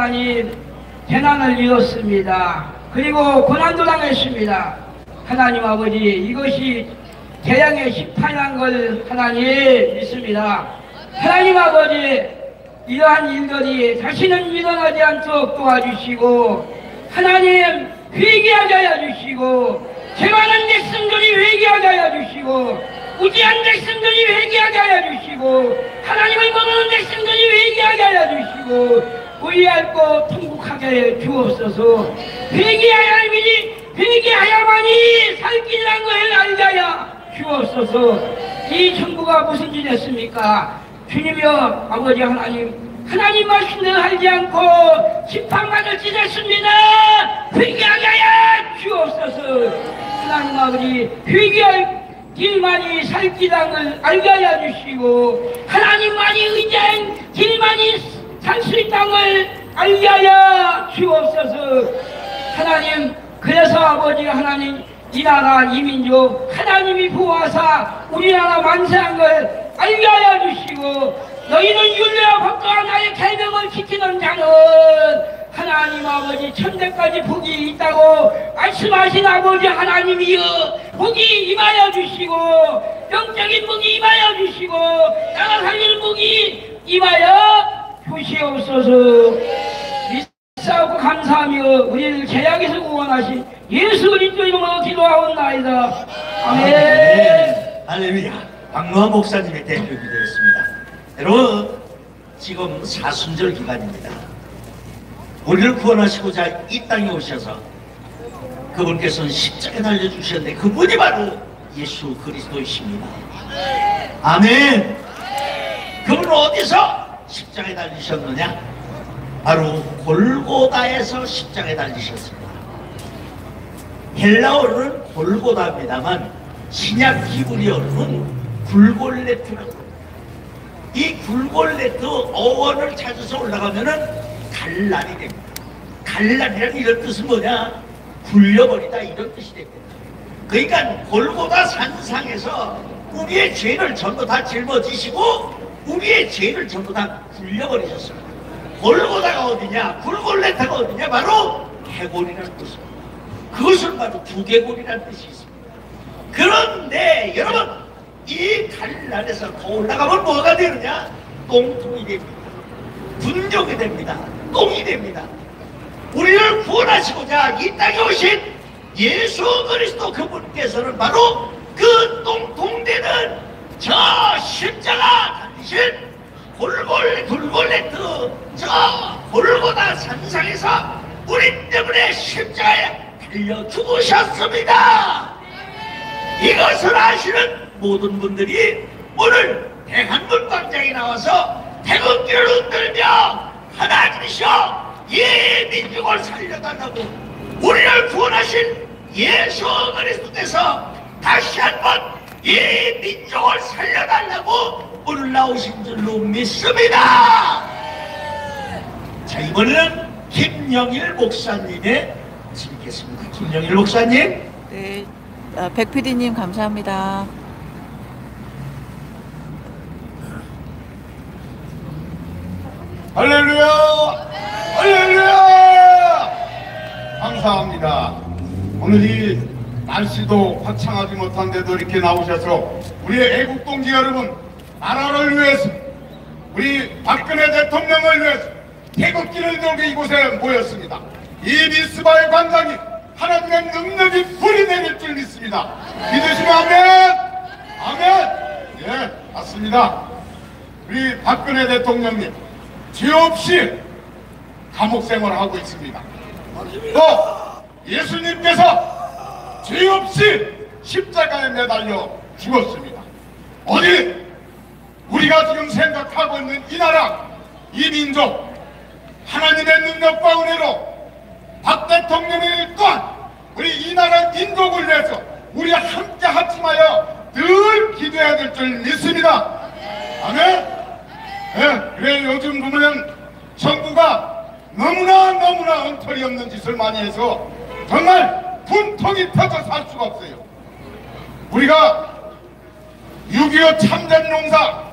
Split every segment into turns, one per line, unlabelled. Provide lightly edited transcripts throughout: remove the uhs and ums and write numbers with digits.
하나님 재난을 이뤘습니다. 그리고 고난도 당했습니다. 하나님 아버지, 이것이 재앙의 심판한 걸 하나님 믿습니다. 하나님 아버지, 이러한 일들이 다시는 일어나지 않도록 도와주시고 하나님 회개하게 하여 주시고 죄많은 백성들이 회개하게 하여 주시고 무지한 백성들이 회개하게 하여 주시고 하나님을 모르는 백성들이 회개하게 하여 주시고 의리하고 통곡하게 하여 주옵소서. 회개하야만이 살 길이란 것을 알게 하여 주옵소서. 이 천국가 무슨 짓이었습니까? 주님이여 아버지 하나님 말씀대로 하지 않고 심판받을 짓했습니다. 회개하게 하여 주옵소서. 하나님 아버지, 회개할 길만이 살 길을 알게 하여 주시고 하나님만이 의지한 길만이 살 수 있다는 걸 알게 하여 주옵소서. 하나님, 그래서 아버지 하나님, 이 나라 이 민족 하나님이 보호하사 우리나라 만세한 걸 알게 하여 주시고 너희는 율례와 법도와 나의 계명을 지키는 자는 하나님 아버지 천대까지 복이 있다고 말씀하신 아버지 하나님이여, 복이 임하여 주시고 영적인 복이 임하여 주시고 나라 살리는 복이 임하여 주시옵소서. 믿사옵고 감사하며 우리를 죄악에서 구원하신 예수 그리스도 이름으로 기도하옵나이다. 아멘.
할렐루야. 박노한 목사님의 대표 기도였습니다. 여러분, 지금 사순절 기간입니다. 우리를 구원하시고자 이 땅에 오셔서 그분께서는 십자가에 달려주셨는데 그분이 바로 예수 그리스도이십니다. 아멘. 그분은 어디서 십자가에 달리셨느냐? 바로 골고다에서 십자가에 달리셨습니다. 헬라어로는 골고다입니다만 신약 히브리어로는 굴골레트라고. 이 굴골레트 어원을 찾아서 올라가면은 갈란이 됩니다. 갈란이라는 이런 뜻은 뭐냐? 굴려버리다 이런 뜻이 됩니다. 그러니까 골고다 산상에서 우리의 죄를 전부 다 짊어지시고 우리의 죄를 전부 다 굴려버리셨습니다. 골고다가 어디냐? 굴골레타가 어디냐? 바로 해골이라는 뜻입니다. 그것은 바로 두개골이라는 뜻이 있습니다. 그런데 여러분, 이 갈란에서 더 올라가면 뭐가 되느냐? 똥통이 됩니다. 분족이 됩니다. 똥이 됩니다. 우리를 구원하시고자 이 땅에 오신 예수 그리스도 그분께서는 바로 그 똥통되는 저 십자가 달리신 굴골레트 저 골고다 산상에서 우리 때문에 십자가에 달려 죽으셨습니다. 이것을 아시는 모든 분들이 오늘 대한문 광장에 나와서 태극기를 흔들며 하나님이시여 이 민족을 살려달라고, 우리를 구원하신 예수 그리스도께서 다시 한번 이 민족을 살려달라고 오늘 나오신 줄로 믿습니다. 자, 이번에는 김영일 목사님의 드리겠습니다. 김영일 목사님.
네, 백 PD님 감사합니다.
할렐루야! 할렐루야! 감사합니다. 오늘 이 날씨도 화창하지 못한데도 이렇게 나오셔서 우리의 애국 동지 여러분, 나라를 위해서, 우리 박근혜 대통령을 위해서 태극기를 들고 이곳에 모였습니다. 이 미스바의 관장이 하나님의 능력이 불이 내릴 줄 믿습니다. 믿으시면 아멘! 아멘! 예, 맞습니다. 우리 박근혜 대통령님, 죄 없이 감옥 생활을 하고 있습니다. 또 예수님께서 죄 없이 십자가에 매달려 죽었습니다. 어디 우리가 지금 생각하고 있는 이 나라, 이 민족, 하나님의 능력과 은혜로 박 대통령이 또한 우리 이 나라 민족을 위해서 우리 함께 합심하여 늘 기도해야 될 줄 믿습니다. 아멘. 네, 그래 요즘 보면 정부가 너무나 엉터리 없는 짓을 많이 해서 정말 분통이 터져 살 수가 없어요. 우리가 6.25 참전 용사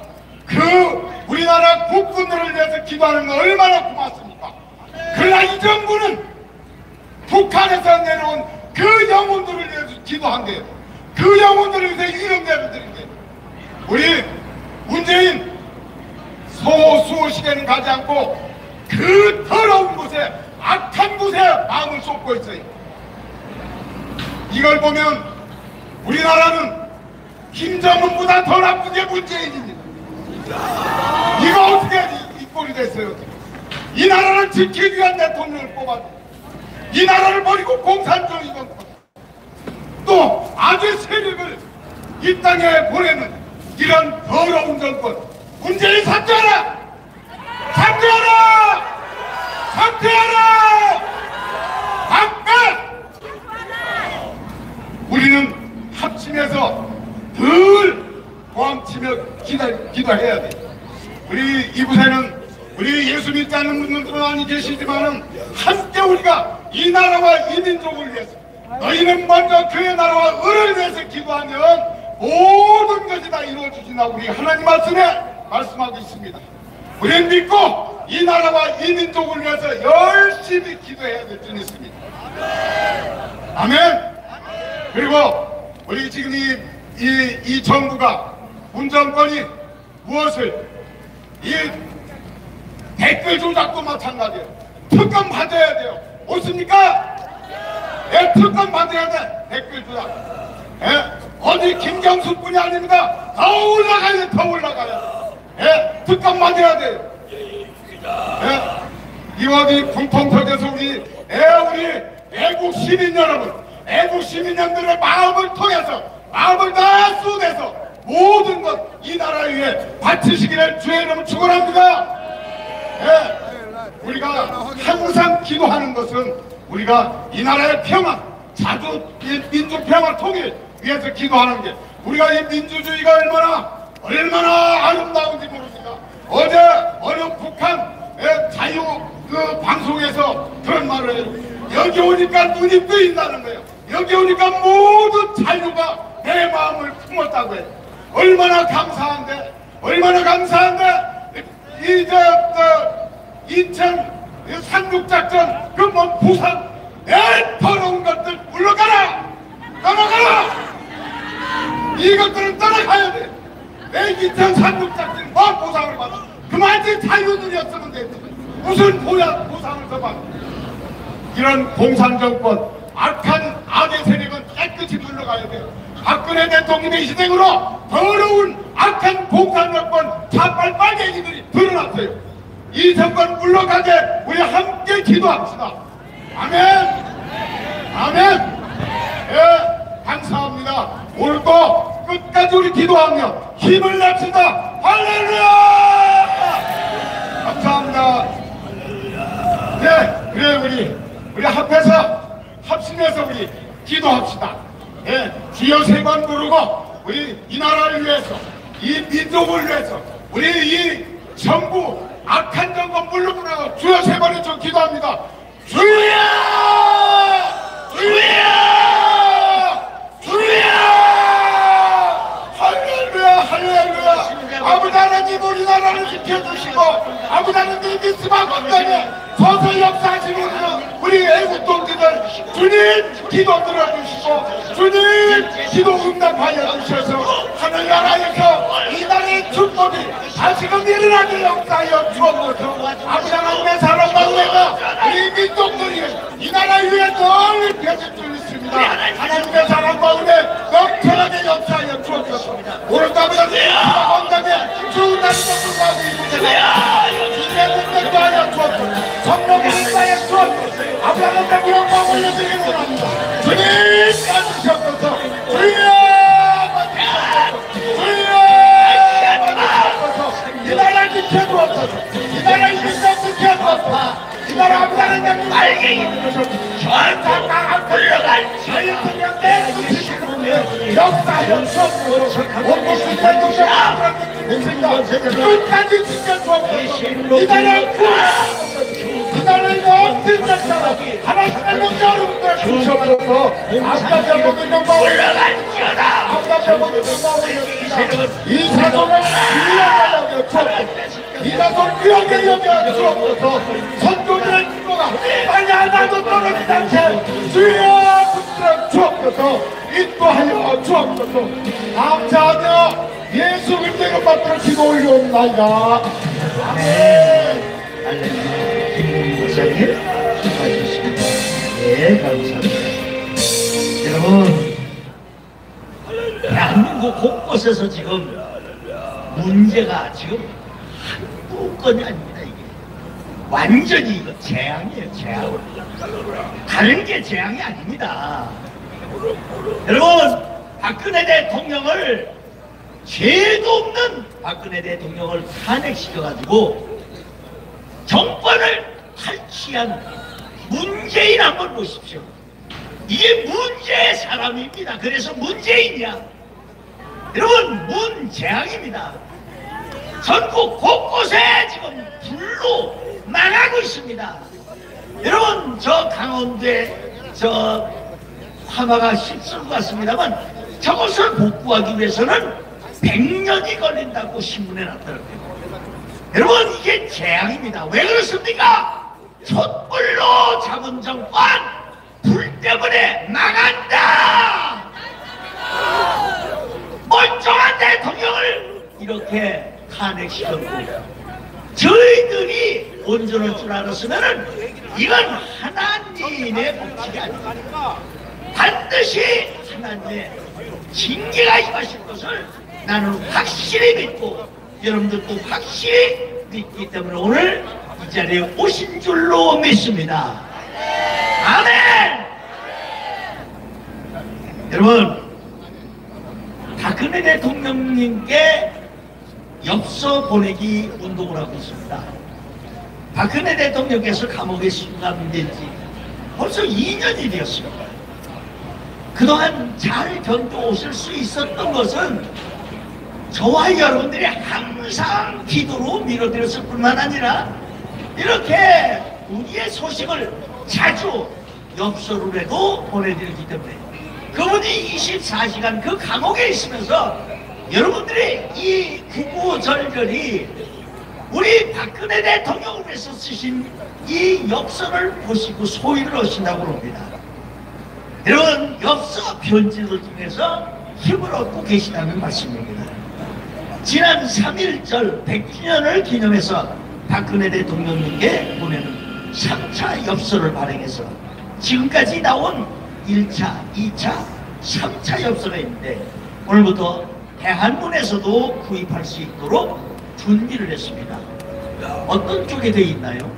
그 우리나라 국군들을 위해서 기도하는 거 얼마나 고맙습니까? 이 정부는 북한에서 내려온 그 영혼들을 위해서 기도한대요. 그 영혼들을 위해서 이름 내려드린대요. 우리 문재인 소수식에는 가지 않고 그 더러운 곳에, 악한 곳에 마음을 쏟고 있어요. 이걸 보면 우리나라는 김정은보다 더 나쁜 게 문재인입니다. 이거 어떻게 이 꼴이 됐어요? 이 나라를 지키기 위한 대통령을 뽑았고, 이 나라를 버리고 공산주의건 또 악의 세력을 이 땅에 보내는 이런 더러운 정권, 문재인 삭제하라! 삭제하라! 삭제하라! 바깥! 우리는 합심해서 늘 도망치며 기도해야 돼. 우리 이곳에는 우리 예수 믿지 않는 분들은 많이 계시지만은 함께 우리가 이 나라와 이 민족을 위해서, 너희는 먼저 그의 나라와 의를 위해서 기도하면 모든 것이 다 이루어지신다고 우리 하나님 말씀에 말씀하고 있습니다. 우리는 믿고 이 나라와 이 민족을 위해서 열심히 기도해야 될 줄 믿습니다. 아멘. 그리고 우리 지금 이 정부가, 문정권이 무엇을, 이 댓글 조작도 마찬가지예요. 특검 받아야 돼요. 없습니까? 예, 특검 받아야 돼. 댓글 조작. 예? 어디 김경수뿐이 아닙니다. 더 올라가야 돼. 더 올라가야 돼. 예? 특검 받아야 돼요. 예? 이 어디 분통 터져서 우리 애국 시민 여러분, 애국 시민님들의 마음을 통해서, 마음을 다 쏟아서 모든 것 이 나라를 위해 바치시기를 주의 이름으로 축원합니다. 예, 우리가 항상 기도하는 것은 우리가 이 나라의 평화, 자주 민족 평화 통일 위해서 기도하는 게, 우리가 이 민주주의가 얼마나 아름다운지 모릅니다. 어제 어느 북한 자유 그 방송에서 그런 말을 해요. 여기 오니까 눈이 뜨인다는 거예요. 여기 오니까 모든 자유가 내 마음을 품었다고 해요. 얼마나 감사한데, 얼마나 감사한데. 이제 인천 상륙작전, 그 뭐 부산, 더러운 것들 물러가라! 떠나가라! 이것들은 떠나가야 돼. 내 인천 상륙작전 뭐 보상을 받아? 그만치 자유들이었으면 됐지. 무슨 보상을 더 받아? 이런 공산정권, 악한 악의 세력은 깨끗이 물러가야 돼요. 박근혜 대통령의 희생으로 더러운 악한 공산정권 자빨빨갱이들이 드러났어요. 이 정권 물러가게 우리 함께 기도합시다. 아멘. 아멘. 예, 감사합니다. 오늘도 끝까지 우리 기도하며 힘을 냅시다. 할렐루야. 감사합니다. 네, 그래 우리 합심해서 우리 기도합시다. 예, 주여 세 번 부르고 우리 이 나라를 위해서, 이 민족을 위해서, 우리 이 정부 악한 정권 물러가라고 주여 세 번에 좀 기도합니다. 주여! 주여! 주여! 할렐루야! 할렐루야! 아버지 하나님 우리나라를 지켜주시고, 아버지 하나님 믿음과 건강에 서서 역사하시는 우리 애국 동지들 주님 기도 들어주시고, 주님 기도 응답하여 주셔서 하늘나라에서 이 나라의 축복이 다시금 일어나게 역사하여 주옵소서. 아버지 하나님의 사랑과 은혜가 우리 민족들이 이 나라를 위해 널리 펴질 줄 믿습니다. 하나님의 사랑과 은혜 넘쳐나게 역사하여 주옵소서. 오늘도 아버지 하나님의 건강에 좋은 날이 넘어가고 있습니다. 주님의 능력도 하여 주옵소서. 성령의 인사에 주옵소서. 아버지 하나님의 영광 올려드리기 원합니다. 주님 와주셔서 주여 이 나라 지켜주옵소서. 이 나라 인생 지켜주옵소서. 이 나라 아버지 하나님 알게 전사가 불러갈 자유투명대 역사여 주옵소서. 온몸 끝까지 지켜주옵소서. 이 나라 구원하옵소서. 이 나라의 모든 역사로 하나님의 영광 여러분들 주옵소서. 아버지 모든 영광 올라갈지어다. 아버지 모든 영광 올려주시다. 이 사도를 위하여 주옵소서. 이 사도를 위하여 주옵소서. 선조들의 기도가 나도 떨어진 당시에 주의 붙들어 주옵소서. 인도하여 주옵소서. 감사하며 예수 그리스도의 받들어 기도 올려옵나이다.
네. 할렐루야. 김웅 목사님 수고하셨습니다. 네, 감사합니다. 여러분, 대한민국 곳곳에서 지금 문제가 지금 한두 건이 아닙니다. 이게 완전히 이거 재앙이에요. 재앙. 다른 게 재앙이 아닙니다. 여러분, 박근혜 대통령을, 죄도 없는 박근혜 대통령을 탄핵시켜가지고 정권을 탈취한 문재인 한번 보십시오. 이게 문제의 사람입니다. 그래서 문재인이야. 여러분, 문재앙입니다. 전국 곳곳에 지금 불로 나가고 있습니다. 여러분, 저 강원도에 저 화마가 휩쓸고 갔습니다만 저것을 복구하기 위해서는 100년이 걸린다고 신문에 났더라고요. 여러분, 이게 재앙입니다. 왜 그렇습니까? 촛불로 잡은 정권, 불 때문에 망한다! 멀쩡한 대통령을 이렇게 탄핵시켰고, 저희들이 온전할 줄 알았으면은 이건 하나님의 법칙이 아닙니다. 반드시 하나님의 징계가 임하실 것을 나는 확실히 믿고, 여러분들도 확실히 믿기 때문에 오늘 이 자리에 오신 줄로 믿습니다. 아멘! 여러분, 박근혜 대통령님께 엽서 보내기 운동을 하고 있습니다. 박근혜 대통령께서 감옥에 수감된 지 벌써 2년이 되었습니다. 그동안 잘 견뎌오실 수 있었던 것은 저와 여러분들이 항상 기도로 밀어드렸을 뿐만 아니라 이렇게 우리의 소식을 자주 엽서로라도 보내드렸기 때문에 그분이 24시간 그 감옥에 있으면서 여러분들이 이 구구절절이 우리 박근혜 대통령을 위해서 쓰신 이 엽서를 보시고 소위를 하신다고 합니다. 여러분, 엽서 편지를 통해서 힘을 얻고 계시다는 말씀입니다. 지난 3.1절 100주년을 기념해서 박근혜 대통령님께 보내는 3차 엽서를 발행해서 지금까지 나온 1차, 2차, 3차 엽서가 있는데 오늘부터 대한문에서도 구입할 수 있도록 준비를 했습니다. 어떤 쪽에 되어 있나요?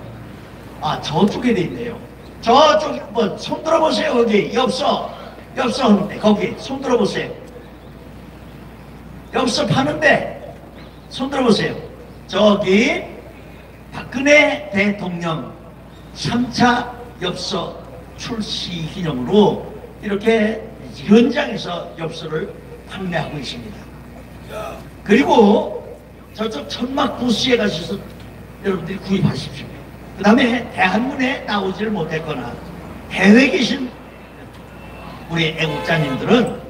아, 저쪽에 되어 있네요. 저쪽 한번 손 들어보세요. 거기 엽서 하는데 거기 손 들어보세요. 엽서 파는데 손 들어보세요. 저기 박근혜 대통령 3차 엽서 출시 기념으로 이렇게 현장에서 엽서를 판매하고 있습니다. 그리고 저쪽 천막 부스에 가셔서 여러분들이 구입하십시오. 그 다음에 대한문에 나오지를 못했거나 해외에 계신 우리 애국자님들은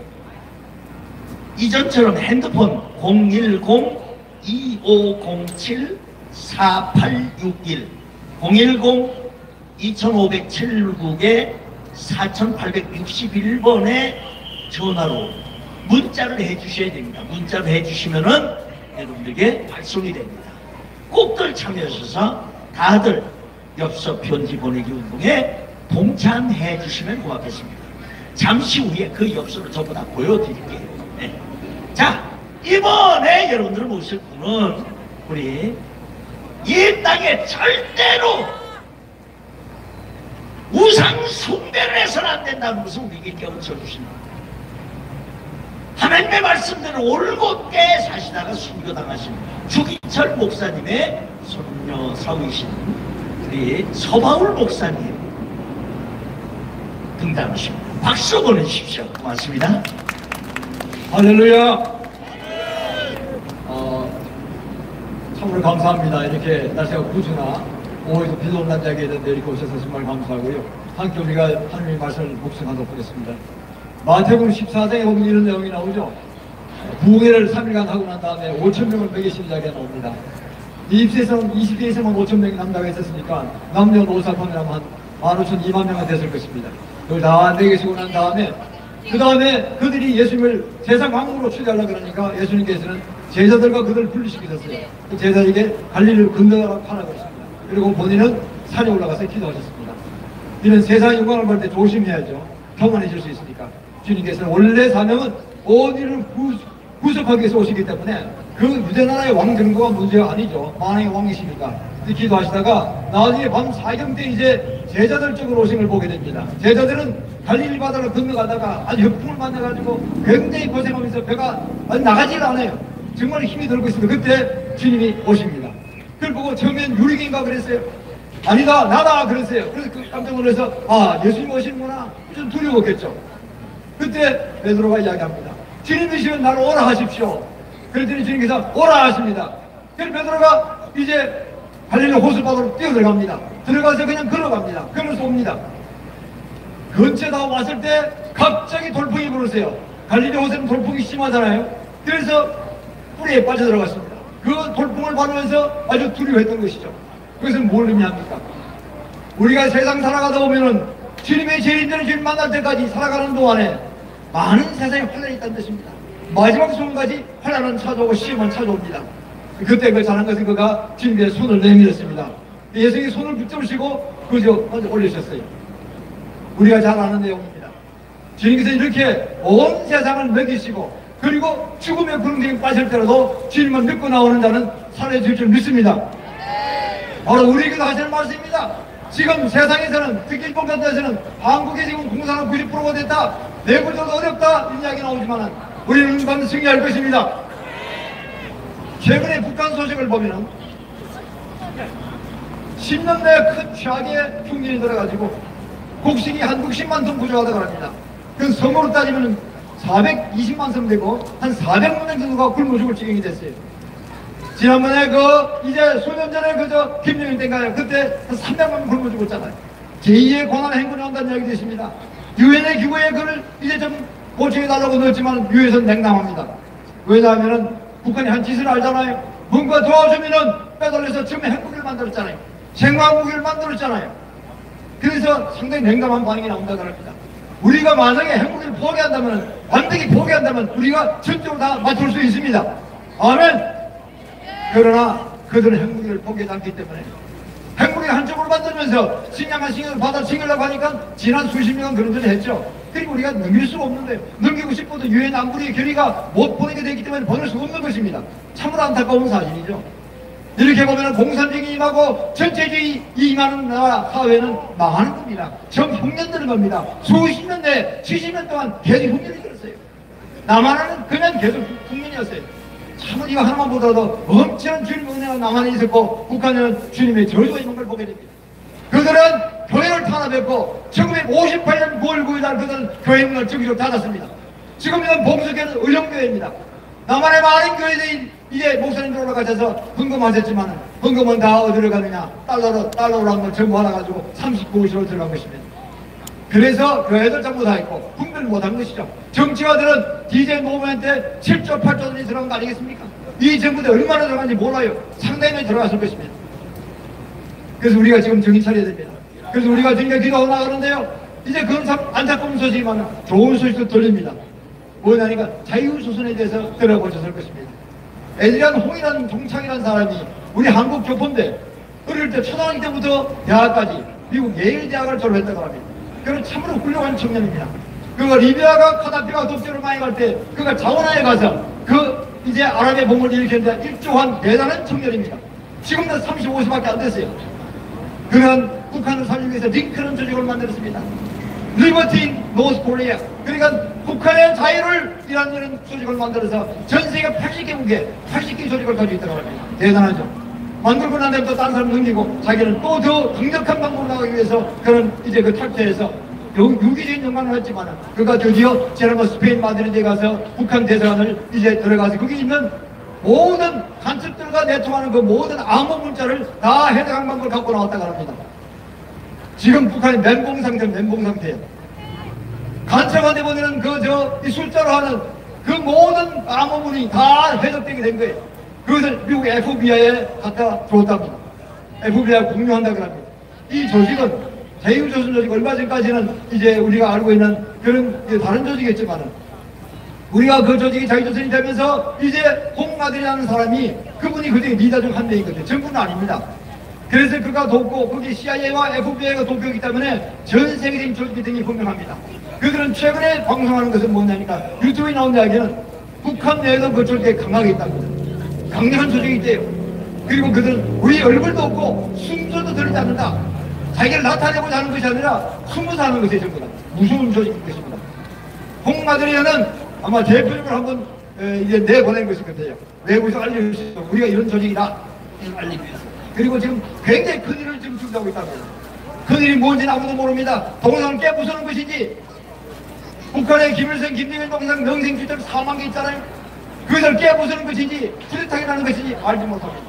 이전처럼 핸드폰 010-2507-4861 010-2507국에 4861번에 전화로 문자를 해주셔야 됩니다. 문자를 해주시면은 여러분들에게 발송이 됩니다. 꼭들 참여하셔서 다들 엽서 편지 보내기 운동에 동참해 주시면 고맙겠습니다. 잠시 후에 그 엽서를 전부 다 보여드릴게요. 네. 자, 이번에 여러분들을 모실 분은 우리 이 땅에 절대로 우상 숭배를 해서는 안 된다는 것을 우리에게 깨우쳐 주십니다. 하나님의 말씀대로 올곧게 사시다가 순교당하신 주기철 목사님의 손녀 사위신 우리 서바울 목사님 등장하십니다. 박수 보내주십시오. 고맙습니다.
할렐루야. 참으로 감사합니다. 이렇게 날씨가 구주나 오후에도 비도 온다는 이야기에 대해 이렇게 오셔서 정말 감사하고요. 함께 우리가 하나님의 말씀을 묵상하도록 하겠습니다. 마태복음 14장에 보면 이런 내용이 나오죠. 부흥회를 3일간 하고 난 다음에 5,000명을 먹이신 이야기가 나옵니다. 이 입시에서는 20개에서만 5,000명이 남다고 했었으니까 남녀 노사판이라면 한 15,000, 2만 명이 됐을 것입니다. 그걸 다 내계시고 난 다음에 그 다음에 그들이 예수님을 세상 왕국으로 초대하려고 그러니까 예수님께서는 제자들과 그들을 분리시키셨어요. 그 제자에게 갈릴리를 건너가라고 하라고 했습니다. 그리고 본인은 산에 올라가서 기도하셨습니다. 이런 세상의 영광을 볼 때 조심해야죠. 교만해질 수 있으니까. 주님께서는 원래 사명은 어디를 구속하기 위해서 오시기 때문에 그 유대나라의 왕 정도가 문제가 아니죠. 만왕의 왕이시니까. 기도하시다가 나중에 밤 사경 때 이제 제자들 쪽으로 오신 걸 보게 됩니다. 제자들은 갈릴리 바다를 건너가다가 아주 역풍을 만나가지고 굉장히 고생하면서 배가 아주 나가질 않아요. 정말 힘이 들고 있습니다. 그때 주님이 오십니다. 그걸 보고 처음엔 유리기인가 그랬어요. 아니다 나다 그랬어요. 그래서 깜짝 놀라서 아 예수님 오시는구나 좀 두려웠겠죠. 그때 베드로가 이야기합니다. 주님이시면 나를 오라 하십시오. 그랬더니 주님께서 오라 하십니다. 그래서 베드로가 이제 갈릴리 호수바다로 뛰어들어갑니다. 들어가서 그냥 걸어갑니다. 걸어서 옵니다. 근처에 다 왔을 때 갑자기 돌풍이 불으세요. 갈릴리 호수는 돌풍이 심하잖아요. 그래서 뿌리에 빠져들어갔습니다. 그 돌풍을 받으면서 아주 두려워했던 것이죠. 그것은 뭘 의미합니까? 우리가 세상 살아가다 보면은 주님의 제일들은 주님 만날 때까지 살아가는 동안에 많은 세상에 환란이 있다는 뜻입니다. 마지막 순간까지 환란은 찾아오고 시험은 찾아옵니다. 그때 그 잘한 것은 그가 주님께 손을 내밀었습니다. 예수님이 손을 붙잡으시고 그저 올리셨어요. 우리가 잘 아는 내용입니다. 주님께서 이렇게 온 세상을 먹이시고 그리고 죽음의 구름대에 빠질 때라도 주님만 믿고 나오는 자는 살아줄 줄 믿습니다. 바로 우리에게도 하시는 말씀입니다. 지금 세상에서는 특히 일본 같은 데서는 한국에 지금 공산화 90%가 됐다. 내부적으로 어렵다 이런 이야기 나오지만 우리는 반드시 승리할 것입니다. 최근에 북한 소식을 보면 10년 내에 큰 최악의 흉년이 들어가지고 곡식이 한 60만 톤 부족하다고 합니다. 그 성으로 따지면 420만 성 되고 한 400만 명 정도가 굶어 죽을 지경이 됐어요. 지난번에 이제 수년 전에 김정일 때인가요? 그때 한 300만 명 굶어 죽었잖아요. 제2의 고난 행군이 온다는 이야기 되십니다. 유엔의 기구에 그걸 이제 좀 고쳐해달라고 넣었지만 유엔에서는 냉담합니다. 왜냐하면 북한이 한 짓을 알잖아요. 뭔가 도와주면은 빼돌려서 처음에 핵무기를 만들었잖아요. 생화무기를 만들었잖아요. 그래서 상당히 냉담한 반응이 나온다고 합니다. 우리가 만약에 핵무기를 포기한다면, 완벽히 포기한다면 우리가 전적으로 다 맞출 수 있습니다. 아멘! 그러나 그들은 핵무기를 포기하지 않기 때문에 핵무기 한쪽으로 만들면서 식량한 신경을 받아 챙기려고 하니까 지난 수십 년간 그런 소리 했죠. 그리고 우리가 넘길 수가 없는데요. 넘기고 싶어도 유엔 안보리 결의가 못 보내게 되기 때문에 보낼 수 없는 것입니다. 참으로 안타까운 사실이죠. 이렇게 보면 공산주의 임하고 전체주의 임하는 나라 사회는 망하는 겁니다. 정 흉년되는 겁니다. 수십 년 내에 70년 동안 계속 흉년이 들었어요. 남한은 그냥 계속 흉년이었어요. 참으로 이거 하나만 보더라도 엄청난 주님의 은혜가 남한에 있었고 북한은 주님의 저주가 있는 걸 보게 됩니다. 그들은 교회를 탄압했고 1958년 9월 9일날 그들은 교회 문을 정기적으로 닫았습니다. 지금 이건 봉수교회는 의정교회입니다. 남한의 많은 교회들이 이제 목사님들 올라가셔서 헌금하셨지만 헌금은 다 어디로 가느냐? 달러로 한 걸 전부 알아가지고 39억으로 들어간 것입니다. 그래서 교회들 전부 다 있고 분별 못한 것이죠. 정치가들은 DJ 모멘트에 7조 8조 원이 들어간 거 아니겠습니까? 이 정부들 얼마나 들어간지 몰라요. 상당히 많이 들어갔을 것입니다. 그래서 우리가 지금 정신 차려야 됩니다. 그래서 우리가 지금 기도하고 나가는데요. 이제 그런 안타까운 소식이 많아 좋은 소식도 들립니다. 뭐냐니까 자유수선에 대해서 들어보셨을 것입니다. 에드리안 홍이라는 동창이라는 사람이 우리 한국 교포인데 어릴 때 초등학교 때부터 대학까지 미국 예일 대학을 졸업했다고 합니다. 그는 참으로 훌륭한 청년입니다. 그가 리비아가 카다피가 독재를 많이 갈 때 그가 자원하에 가서 이제 아랍의 봄을 일으켰는데 일조한 대단한 청년입니다. 지금도 35세밖에 안 됐어요. 그는 북한을 살리기 위해서 링컨 조직을 만들었습니다. 리버티 노스 코리아. 그러니까 북한의 자유를 이런 조직을 만들어서 전 세계 80개국에 80개 조직을 가지고 있다고 합니다. 대단하죠. 만들고 난 다음에 또 다른 사람 넘기고 자기는 또 더 강력한 방법으로 나가기 위해서 그는 이제 탈퇴해서 유기적인 영광을 했지만 그가 드디어 지난번 스페인 마드리드에 가서 북한 대사관을 이제 들어가서 거기 있는 모든 간첩들과 내통하는 그 모든 암호 문자를 다 해석한 방법을 갖고 나왔다고 합니다. 지금 북한이 멘붕 상태예요. 간첩한테 보내는 이 숫자로 하는 그 모든 암호문이 다 해석되게 된 거예요. 그것을 미국 FBI에 갖다 줬답니다. FBI가 공유한다고 합니다. 이 조직은 자유조선 조직 얼마 전까지는 이제 우리가 알고 있는 그런 다른 조직이었지만은 우리가 그 조직이 자유조선이 되면서 이제 홍마들이라는 사람이 그분이 그중에 리더 중 한 명이거든요. 전부는 아닙니다. 그래서 그가 돕고 거기 CIA와 FBI가 돕기 때문에 전 세계적인 조직이 등이 분명합니다. 그들은 최근에 방송하는 것은 뭐냐니까 유튜브에 나온 이야기는 북한 내에도 그 조직에 강하게 있답니다. 강력한 조직이 있대요. 그리고 그들은 우리 얼굴도 없고 숨소도 들리지 않는다. 자기를 나타내고자 하는 것이 아니라 숨어서 하는 것이 전부 다 무서운 조직인 것입니다. 홍마들이는 아마 대표적으로 한번 이제 내보낸 것일 건데요. 외부에서 알려주셔서 우리가 이런 조직이다 알리기 위해서. 그리고 지금 굉장히 큰 일을 지금 준비하고 있다고 해요. 그 일이 뭔지는 아무도 모릅니다. 동상을 깨부수는 것인지 북한의 김일성, 김정일 동상 명생주택 4만 개 있잖아요. 그것을 깨부수는 것인지 쿠데타라는 것인지 알지 못합니다.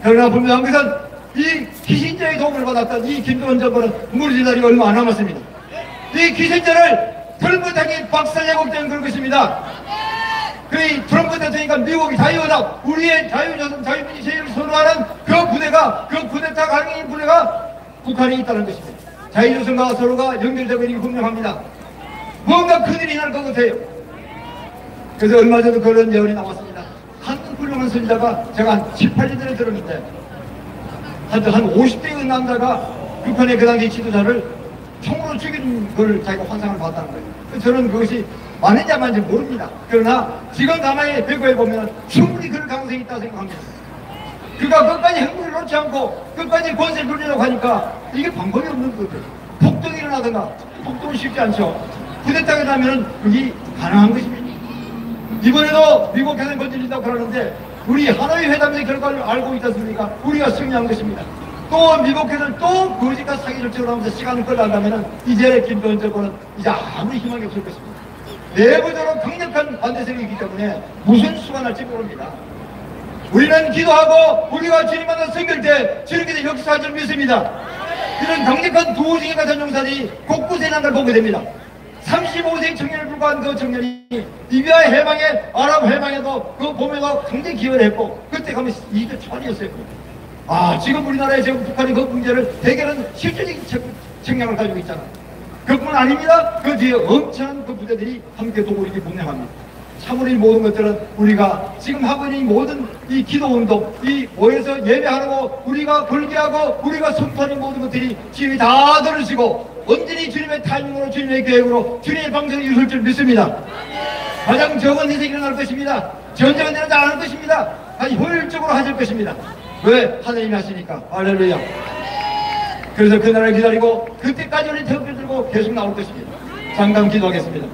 그러나 분명한 것은 이 키신저의 도움을 받았던 이 김정은 정권은 무너질 날이 얼마 안 남았습니다. 이 키신저를 트럼프 대통령이 박살내고있다는 그런 것입니다. 그 트럼프 대통령이니까 미국이 자유연합, 우리의 자유조선, 자유민주 제일을 선호하는 그 부대가, 그 쿠데타 가능인 부대가 북한에 있다는 것입니다. 자유조선과 서로가 연결되고 있는 게 분명합니다. 뭔가 큰일이 날 것 같아요. 그래서 얼마 전에 그런 예언이 나왔습니다. 한 훌륭한 선지자가 제가 한 7, 8년 전에 들었는데 한 50대의 남자가 북한의 그 당시 지도자를 총으로 죽인 걸 자기가 환상을 봤다는 거예요. 저는 그것이 맞는지 안 맞는지 모릅니다. 그러나 지금 가만히 배고해보면 충분히 그럴 가능성이 있다고 생각합니다. 그가 끝까지 행복을 놓지 않고 끝까지 권세를 누리려고 하니까 이게 방법이 없는 거죠. 폭동이 일어나든가. 폭동은 쉽지 않죠. 쿠데타가 나면은 그게 가능한 것입니다. 이번에도 미국 대선 건드린다고 그러는데 우리 하노이 회담의 결과를 알고 있지 않습니까? 우리가 승리한 것입니다. 또 미국에서는 또 거짓과 사기 절차로 하면서 시간을 끌어간다면 이제 김정은 정권은 이제 아무리 희망이 없을 것입니다. 내부적으로 강력한 반대 세력이기 때문에 무슨 수가 날지 모릅니다. 우리는 기도하고 우리가 주님 만나 섬길 때 주님께서 역사할 줄 믿습니다. 이런 강력한 도우징이 같은 용사들이 곳곳에 난 걸 보게 됩니다. 35세 청년을 불과한 그 청년이 리비아 해방에 아랍 해방에도 그 보면서 굉장히 기여를 했고 그때 가면 이게 천이었어요. 지금 우리나라에 지금 북한이 그 문제를 해결하는 실질적인 측량을 가지고 있잖아요. 그뿐 아닙니다. 그 뒤에 엄청난 그 부대들이 함께 도고 있기 분명합니다. 참으로 이 모든 것들은 우리가 지금 하고 있는 이 모든 이 기도운동, 이 모여서 예배하고 우리가 걸기하고 우리가 선포하는 모든 것들이 주님이 다 들으시고 언제니 주님의 타이밍으로 주님의 계획으로 주님의 방식을 이룰 줄 믿습니다. 가장 적은 희생이 일어날 것입니다. 전쟁은 일어나지 않을 것입니다. 아주 효율적으로 하실 것입니다. 왜? 하나님이 하시니까. 할렐루야. 그래서 그 날을 기다리고 그때까지 우리 태극기를 들고 계속 나올 것입니다. 잠깐 기도하겠습니다.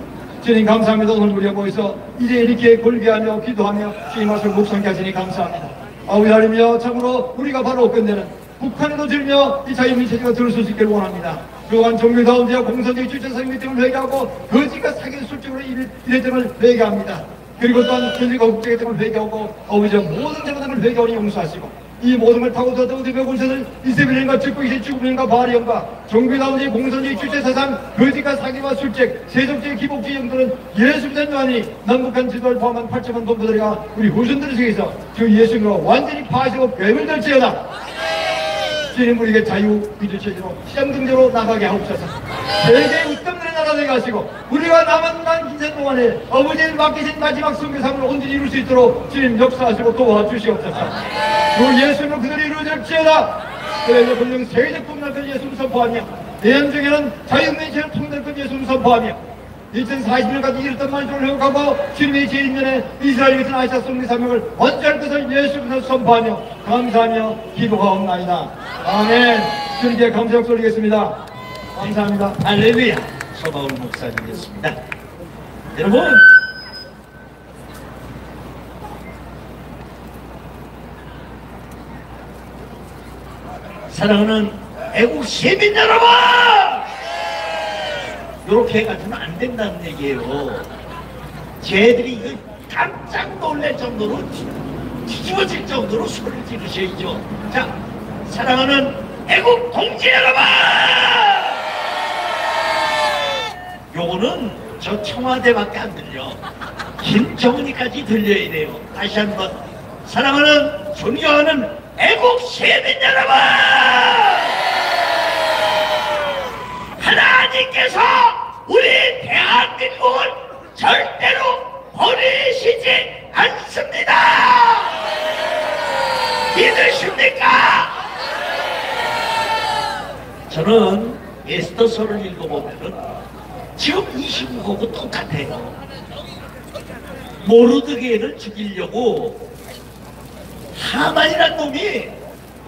주님 감사합니다. 오늘 우리가 모여서 이제 이렇게 골기하며 기도하며 주님 말씀을 묵상케 하시니 감사합니다. 아버지 하나님이여 참으로 우리가 바로 끝내는 북한에도 들며 이 자유민주주의가 들을 수 있기를 원합니다. 또한 종교다운 자와 공산주의 주체성의 등을 회개하고 거짓과 사기의 술적으로 이래등을 회개합니다. 그리고 또한 현실과 국제의 등을 회개하고 아버지여 모든 자들을 회개하니 용서하시고 이 모든 걸 타고 더더욱 대표군사들 이세벨과 즉국이세 죽음과 바리언과 종교다운지 공산주의 주체사상 거짓과 사기와 술책 세속주의 기복주의 영들은 예수 믿는 자니 남북한 지도를 포함한 8천만 동포들이가 우리 후손들을 속에서 주 예수님으로 완전히 파하시고 뱀을 들지어다. 주님 우리에게 자유 민주체제로 시장등대로 나가게 하옵소서. 세계의 웃담들의 나라 되게 하시고 우리가 남은 인생 동안에 아버지를 맡기신 마지막 선교사을 온전히 이룰 수 있도록 주님 역사하시고 도와주시옵소서. 그 예수님으로 그들이 이루어질지어다. 그래서 분명 세계적 분명한 그 예수를 선포하며 내년 중에는 자유민주체를 통일할 그 예수를 선포하며 2040년까지 이뤘던 말씀을 회복하고 주님의 제1년에 이스라엘 같은 아시아 성리 사명을 완전할 것을 예수님으로 선포하며 감사하며 기도하옵나이다. 아멘. 주님께 감사 역사 올리겠습니다. 감사합니다.
할렐루야. 서바울 목사님이었습니다. 여러분 사랑하는 애국 시민 여러분, 이렇게 해가지고는 안 된다는 얘기예요. 쟤들이 이거 깜짝 놀랄 정도로 뒤집어질 정도로 소리를 지르셔야죠. 자, 사랑하는 애국 동지 여러분, 요거는 저 청와대밖에 안 들려. 김정은이까지 들려야 돼요. 다시 한번 사랑하는 존경하는 애국 시민 여러분, 저는 에스더서를 읽어보면은 지금 이 시국하고 똑같아요. 모르드게를 죽이려고 하만이란 놈이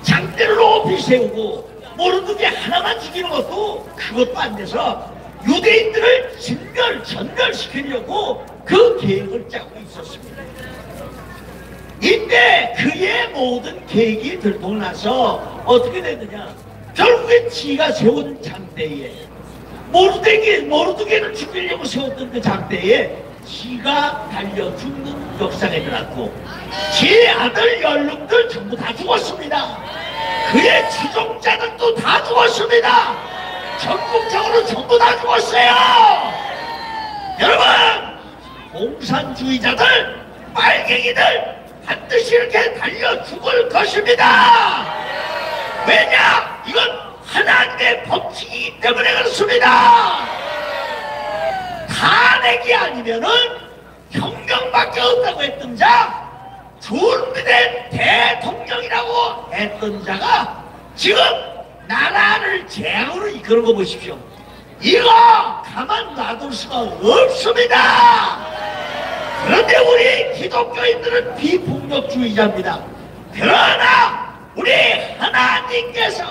장대를 높이 세우고 모르드게 하나만 죽이는 것도 그것도 안 돼서 유대인들을 전멸시키려고 그 계획을 짜고 있었습니다. 이때 그의 모든 계획이 들통나서 어떻게 됐느냐, 결국에 지가 세운 장대에 모르드게를 죽이려고 세웠던 그 장대에 지가 달려 죽는 역사가 일어났고 지 아들 열름들 전부 다 죽었습니다. 그의 추종자들도 다 죽었습니다. 전국적으로 전부 다 죽었어요. 여러분, 공산주의자들, 빨갱이들 반드시 이렇게 달려 죽을 것입니다. 왜냐? 이건 하나님의 법칙이기 때문에 그렇습니다. 탄핵이 아니면은 혁명밖에 없다고 했던 자, 준비된 대통령이라고 했던 자가 지금 나라를 재앙으로 이끄는 거 보십시오. 이거 가만 놔둘 수가 없습니다. 그런데 우리 기독교인들은 비폭력주의자입니다. 그러나 우리 하나님께서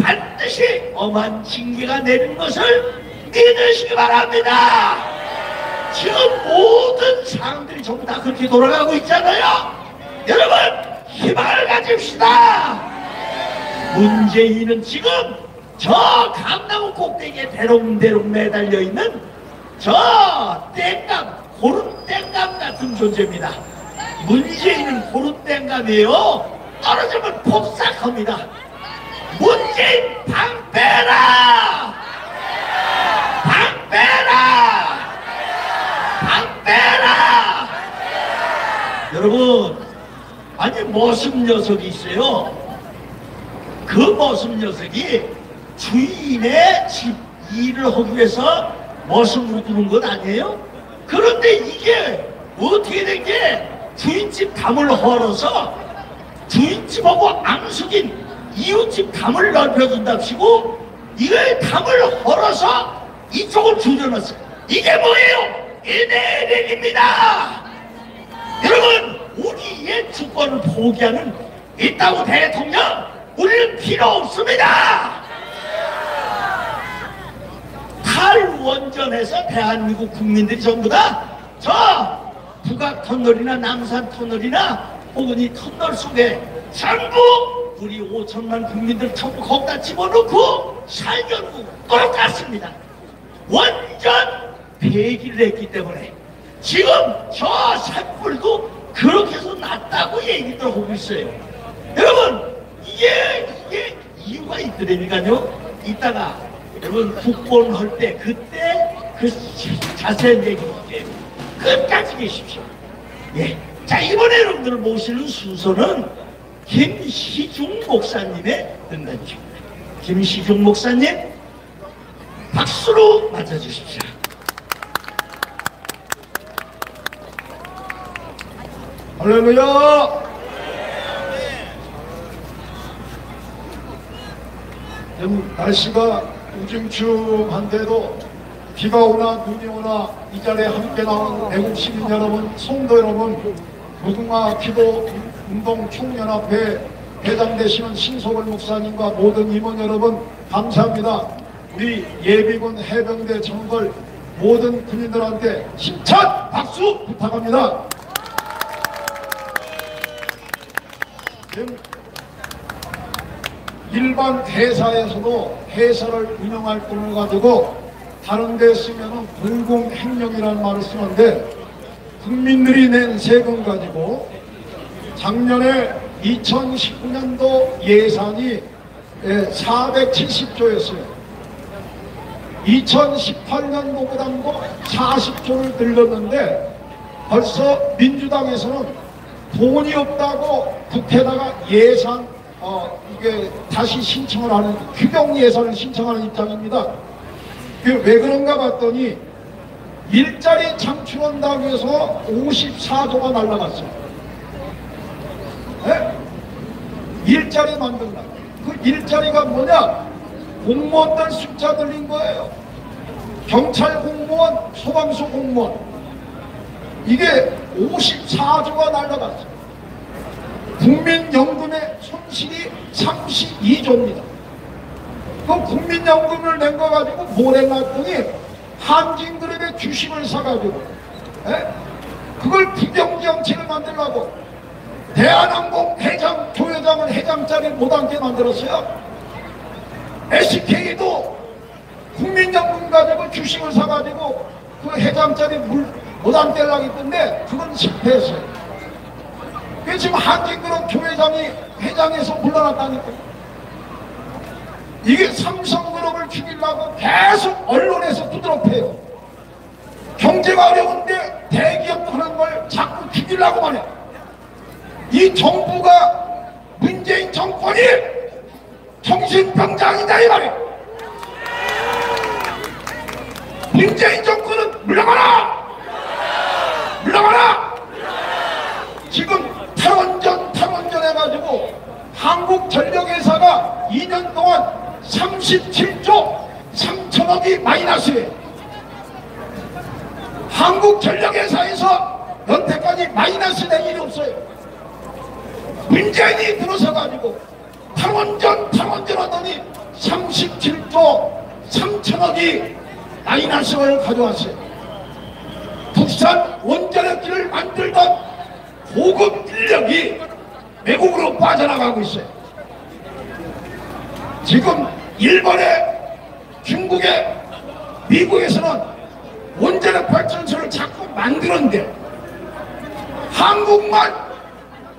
반드시 엄한 징계가 내린 것을 믿으시기 바랍니다. 지금 모든 상황들이 전부 다 그렇게 돌아가고 있잖아요. 여러분, 희망을 가집시다. 문재인은 지금 저 감나무 꼭대기에 대롱대롱 매달려 있는 저 땡감, 고른 땡감 같은 존재입니다. 문재인은 고른 땡감이에요. 떨어지면 폭삭합니다. 문재인 방 빼라! 방 빼라! 방 빼라! 여러분, 아니 머슴 녀석이 있어요. 그 머슴 녀석이 주인의 집 일을 하기 위해서 머슴으로 두는 것 아니에요? 그런데 이게 어떻게 된 게 주인집 담을 헐어서 주인집하고 앙숙인 이웃집 담을 넓혀준답시고 이걸 담을 헐어서 이쪽을 줄여놨어요. 이게 뭐예요? 이내력입니다. 여러분, 우리의 주권을 포기하는 이따구 대통령 우리는 필요 없습니다. 탈원전해서 대한민국 국민들이 전부 다 저 북악터널이나 남산터널이나 혹은 이 터널 속에 전부 우리 5천만 국민들 전부 거기다 집어넣고 살려고 똑같습니다. 완전 폐기를 했기 때문에 지금 저 산불도 그렇게 해서 났다고 얘기들 하고 있어요. 여러분, 이게 이유가 있더라니까요. 이따가 여러분 국본할 때 그때 그 자세한 얘기 할게요. 끝까지 계십시오. 예. 자, 이번에 여러분들을 모시는 순서는 김시중 목사님의 등단입니다. 김시중 목사님 박수로 맞아주십시오.
할렐루야! 날씨가 우중충한데도 비가 오나 눈이 오나 이 자리에 함께 나온 애국 시민 여러분, 성도 여러분, 무궁화 기도 운동 총연합회 회장 되시는 신소걸 목사님과 모든 임원 여러분 감사합니다. 우리 예비군 해병대 정벌 모든 군인들한테 힘찬 박수 부탁합니다. 일반 회사에서도 회사를 운영할 돈을 가지고 다른 데 쓰면 공공행령이라는 말을 쓰는데 국민들이 낸 세금 가지고 작년에 2019년도 예산이 470조였어요. 2018년도보다도 40조를 늘렸는데 벌써 민주당에서는 돈이 없다고 국회에다가 예산 이게 다시 신청을 하는 규정 예산을 신청하는 입장입니다. 왜 그런가 봤더니 일자리 창출한다고 해서 54조가 날라갔어요. 네? 일자리 만든다. 그 일자리가 뭐냐? 공무원들 숫자 늘린 거예요. 경찰 공무원, 소방서 공무원, 이게 54조가 날라갔어요. 국민연금의 손실이 32조입니다. 그 국민연금을 낸 거 가지고 뭘 했더니 한진그룹의 주식을 사가지고 그걸 부정정책을 만들려고 대한항공 회장, 조회장을 회장짜리 못 앉게 만들었어요. SK도 국민연금 가지고 주식을 사가지고 그 회장짜리 못 앉게려고 했던데 그건 실패했어요. 그래서 지금 한진그룹 조회장이 회장에서 물러났다니까. 이게 삼성그룹을 죽이려고 계속 언론에서 두드러펴요. 경제가 어려운데 대기업 하는 걸 자꾸 죽이려고만 해. 이 정부가, 문재인 정권이 정신병장이다 이 말이야. 문재인 정권은 물러가라! 물러가라! 지금 탈원전 해가지고 한국전력회사가 2년 동안 37조 3천억이 마이너스예요. 한국전력회사에서 여태까지 마이너스 낸 일이 없어요. 문재인이 들어서가지고 탈원전 하더니 37조 3천억이 마이너스를 가져왔어요. 국산 원자력기를 만들던 고급 인력이 외국으로 빠져나가고 있어요. 지금 일본에, 중국에, 미국에서는 원자력 발전소를 자꾸 만들었는데 한국만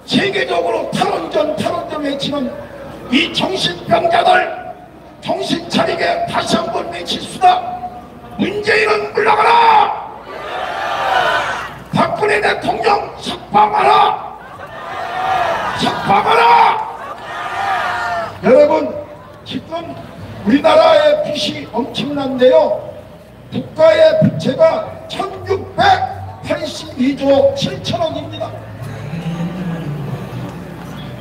세계적으로 탈원전 외치는 이 정신병자들 정신 차리게 다시 한번 외치수다. 문재인은 물러가라! 박근혜 대통령 석방하라! 석방하라! 여러분, 지금 우리나라의 빚이 엄청난데요. 국가의 부채가 1682조 7천억입니다.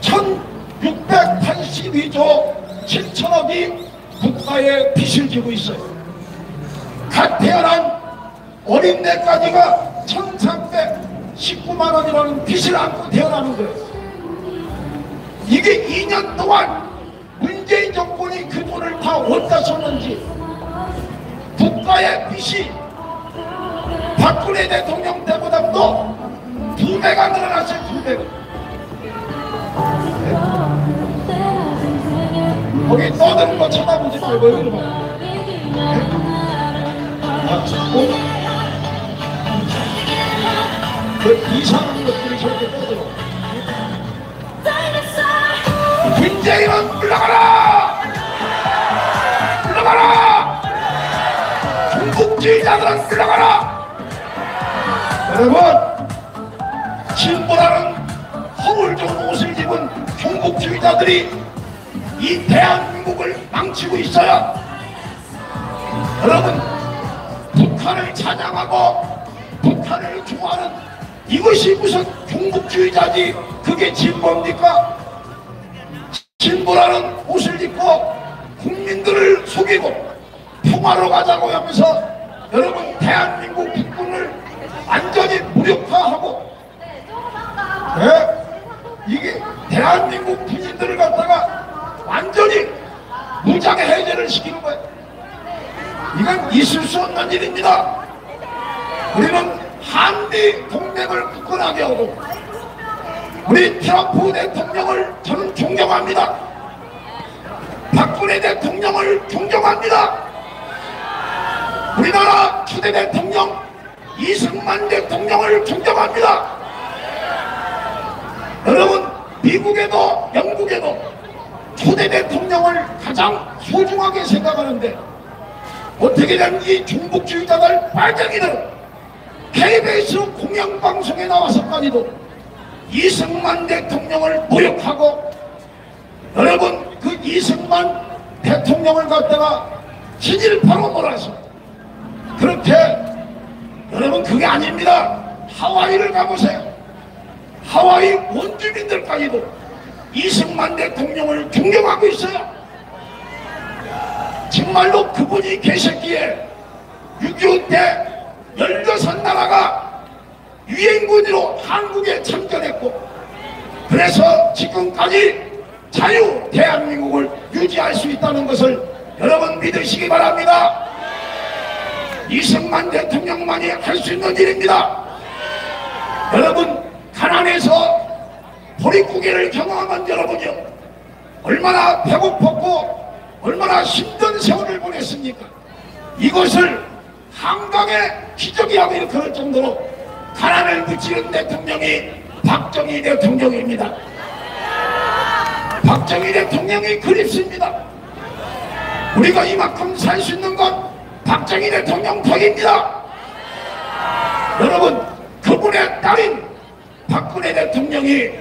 1682조 7천억이 국가의 빚을 지고 있어요. 갓 태어난 어린애까지가 1319만 원이라는 빚을 안고 태어나는 거예요. 이게 2년 동안 문재인 정권이 그 돈을 다 어디다 썼는지. 국가의 빚이 박근혜 대통령 때보다도 2배가 늘어났어요. 2배가. 거기 떠드는 거 쳐다보지 말고 이거 봐. 그 이상한 것들이 저렇게 떠들어. 문재인은 물러가라! 물러가라! 중국주의자들은 물러가라! 여러분, 진보라는 허물 좋은 옷을 입은 중국주의자들이 이 대한민국을 망치고 있어요. 여러분, 북한을 찬양하고 북한을 좋아하는 이것이 무슨 중국주의자지? 그게 진보입니까? 진보라는 옷을 입고 국민들을 속이고 평화로 가자고 하면서 여러분 대한민국 국군을 완전히 무력화하고 이게 대한민국 군인들을 갖다가 완전히 무장 해제를 시키는 거예요. 이건 있을 수 없는 일입니다. 우리는 한미 동맹을 굳건하게 하고 우리 트럼프 대통령을 저는 존경합니다. 박근혜 대통령을 존경합니다. 우리나라 초대 대통령 이승만 대통령을 존경합니다. 여러분, 미국에도 영국에도 초대 대통령을 가장 소중하게 생각하는데 어떻게 된 이 중국주의자들 빨갱이들 KBS 공영방송에 나와서까지도 이승만 대통령을 모욕하고 여러분 그 이승만 대통령을 갖다가 친일파로 몰아서 그렇게 여러분 그게 아닙니다. 하와이를 가보세요. 하와이 원주민들까지도 이승만 대통령을 존경하고 있어요. 정말로 그분이 계셨기에 6.25 때 16나라가 유엔군으로 한국에 참전했고, 그래서 지금까지 자유 대한민국을 유지할 수 있다는 것을 여러분 믿으시기 바랍니다. 이승만 대통령만이 할 수 있는 일입니다. 여러분, 가난해서 보릿고개를 경험한 여러분이요, 얼마나 배고팠고 얼마나 힘든 세월을 보냈습니까? 이것을 한강의 기적이라고 일컬을 정도로 가난을 무찌른 대통령이 박정희 대통령입니다. 박정희 대통령이 그립습니다. 우리가 이만큼 살 수 있는 건 박정희 대통령 덕입니다. 여러분, 그분의 딸인 박근혜 대통령이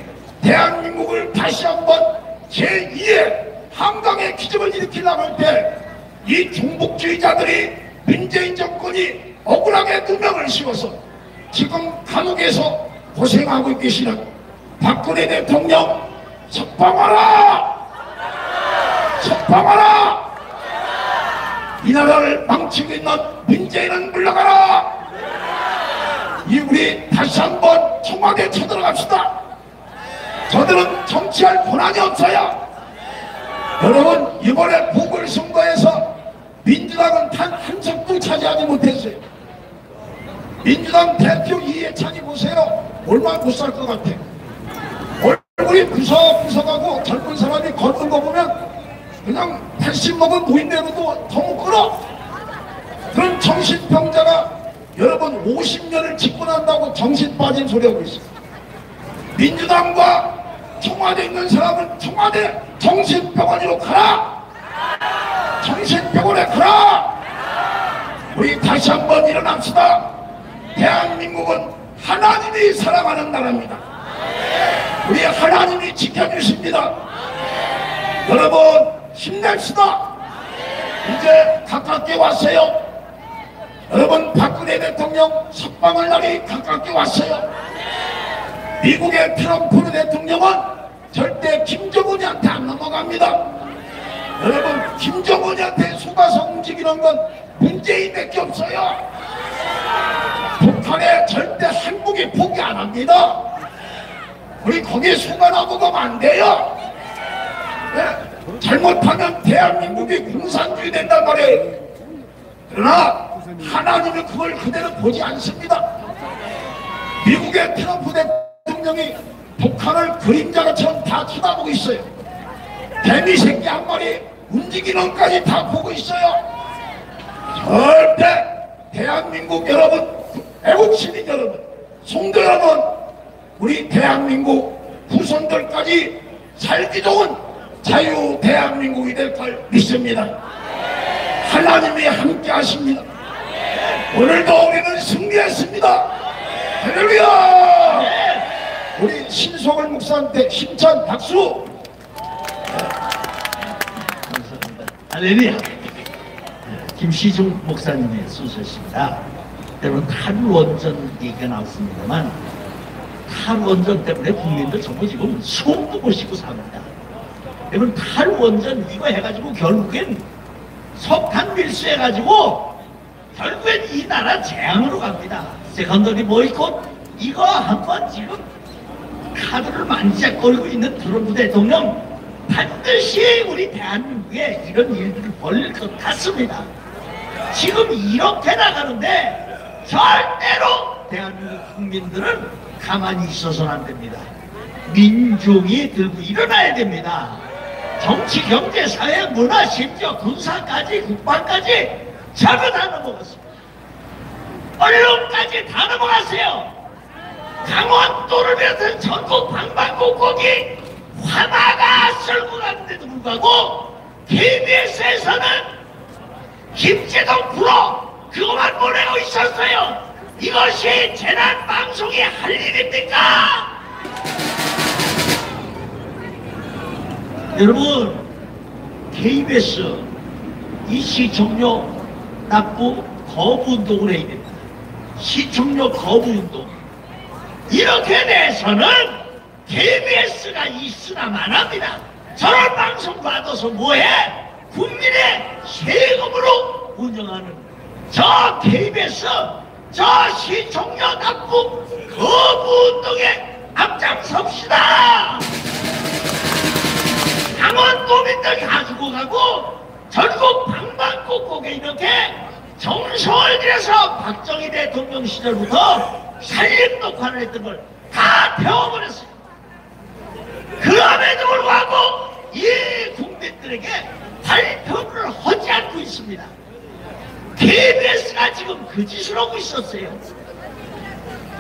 대한민국을 다시 한번 제2의 한강의 기적을 일으키려고 할 때 이 종북주의자들이 문재인 정권이 억울하게 누명을 씌워서 지금 감옥에서 고생하고 계시는 박근혜 대통령 석방하라! 석방하라! 이 나라를 망치고 있는 문재인은 물러가라! 이 우리 다시 한번 청와대에 쳐들어갑시다. 저들은 정치할 권한이 없어요. 여러분, 이번에 보궐선거에서 민주당은 단 한 석도 차지하지 못했어요. 민주당 대표 이해찬이 보세요. 얼마나 못 살 것 같아. 얼굴이 구석구석하고 젊은 사람이 걷는 거 보면 그냥 80 먹은 노인네로도 더 못 걸어. 그런 정신병자가 여러분 50년을 집권한다고 정신 빠진 소리 하고 있어요. 민주당과 청와대에 있는 사람은 청와대 정신병원으로 가라! 정신병원에 가라! 우리 다시 한번 일어납시다. 대한민국은 하나님이 사랑하는 나라입니다. 우리 하나님이 지켜주십니다. 여러분, 힘냅시다. 이제 가깝게 왔어요. 여러분, 박근혜 대통령 석방할 날이 가깝게 왔어요. 미국의 트럼프 대통령은 절대 김정은이한테 안 넘어갑니다. 여러분, 김정은이한테 속아서 움직이는 건 문재인밖에 없어요. 북한에 절대 한국이 포기 안 합니다. 우리 거기에 속아나고 가면 안 돼요. 네? 잘못하면 대한민국이 공산주의 된단 말이에요. 그러나 하나님은 그걸 그대로 보지 않습니다. 미국의 트럼프 대통령이 북한을 그림자처럼 다 쳐다보고 있어요. 개미 새끼 한 마리 움직이는 것까지 다 보고 있어요. 절대 대한민국 여러분, 애국 시민 여러분, 성도 여러분, 우리 대한민국 후손들까지 살기 좋은 자유 대한민국이 될 걸 믿습니다. 하나님이 함께 하십니다. 오늘도 우리는 승리했습니다. 할렐루야! 우리 신성월 목사한테 힘찬 박수!
할렐루야. 김시중 목사님의 순서입니다. 여러분, 탈원전 얘기가 나왔습니다만 탈원전 때문에 국민들 전부 지금 숨도 못 쉬고 삽니다. 여러분, 탈원전 이거 해가지고 결국엔 석탄 밀수해가지고 결국엔 이 나라 재앙으로 갑니다. 세컨더리 보이콧 이거 한번 지금 카드를 만지작거리고 있는 트럼프 대통령 반드시 우리 대한민국에 이런 일들을 벌릴 것 같습니다. 지금 이렇게 나가는데 절대로 대한민국 국민들은 가만히 있어서는 안 됩니다. 민중이 들고 일어나야 됩니다. 정치, 경제, 사회, 문화, 심지어 군사까지 국방까지 전부 다 넘어갔습니다. 언론까지 다 넘어갔어요. 강원도를 비롯한 전국 방방곡곡이 화마가 쓸고 갔는데도 불구하고 KBS에서는 김재동 프로 그것만 보내고 있었어요. 이것이 재난방송이 할 일입니까? 여러분, KBS 이 시청료 납부 거부운동을 해야 됩니다. 시청료 거부운동 이렇게 돼서는 KBS가 있으나 마나합니다. 저런 방송 받아서 뭐해? 국민의 세금으로 운영하는 저 KBS 저 시청료 납부 거부운동에 앞장섭시다. 강원도민들 가지고 가고 전국 방방곡곡에 이렇게 정성을 들여서 박정희 대통령 시절부터 살림 녹화를 했던 걸 다 태워버렸어요. 그럼에도 불구하고 이 국민들에게 발표를 하지 않고 있습니다. KBS가 지금 그 짓을 하고 있었어요.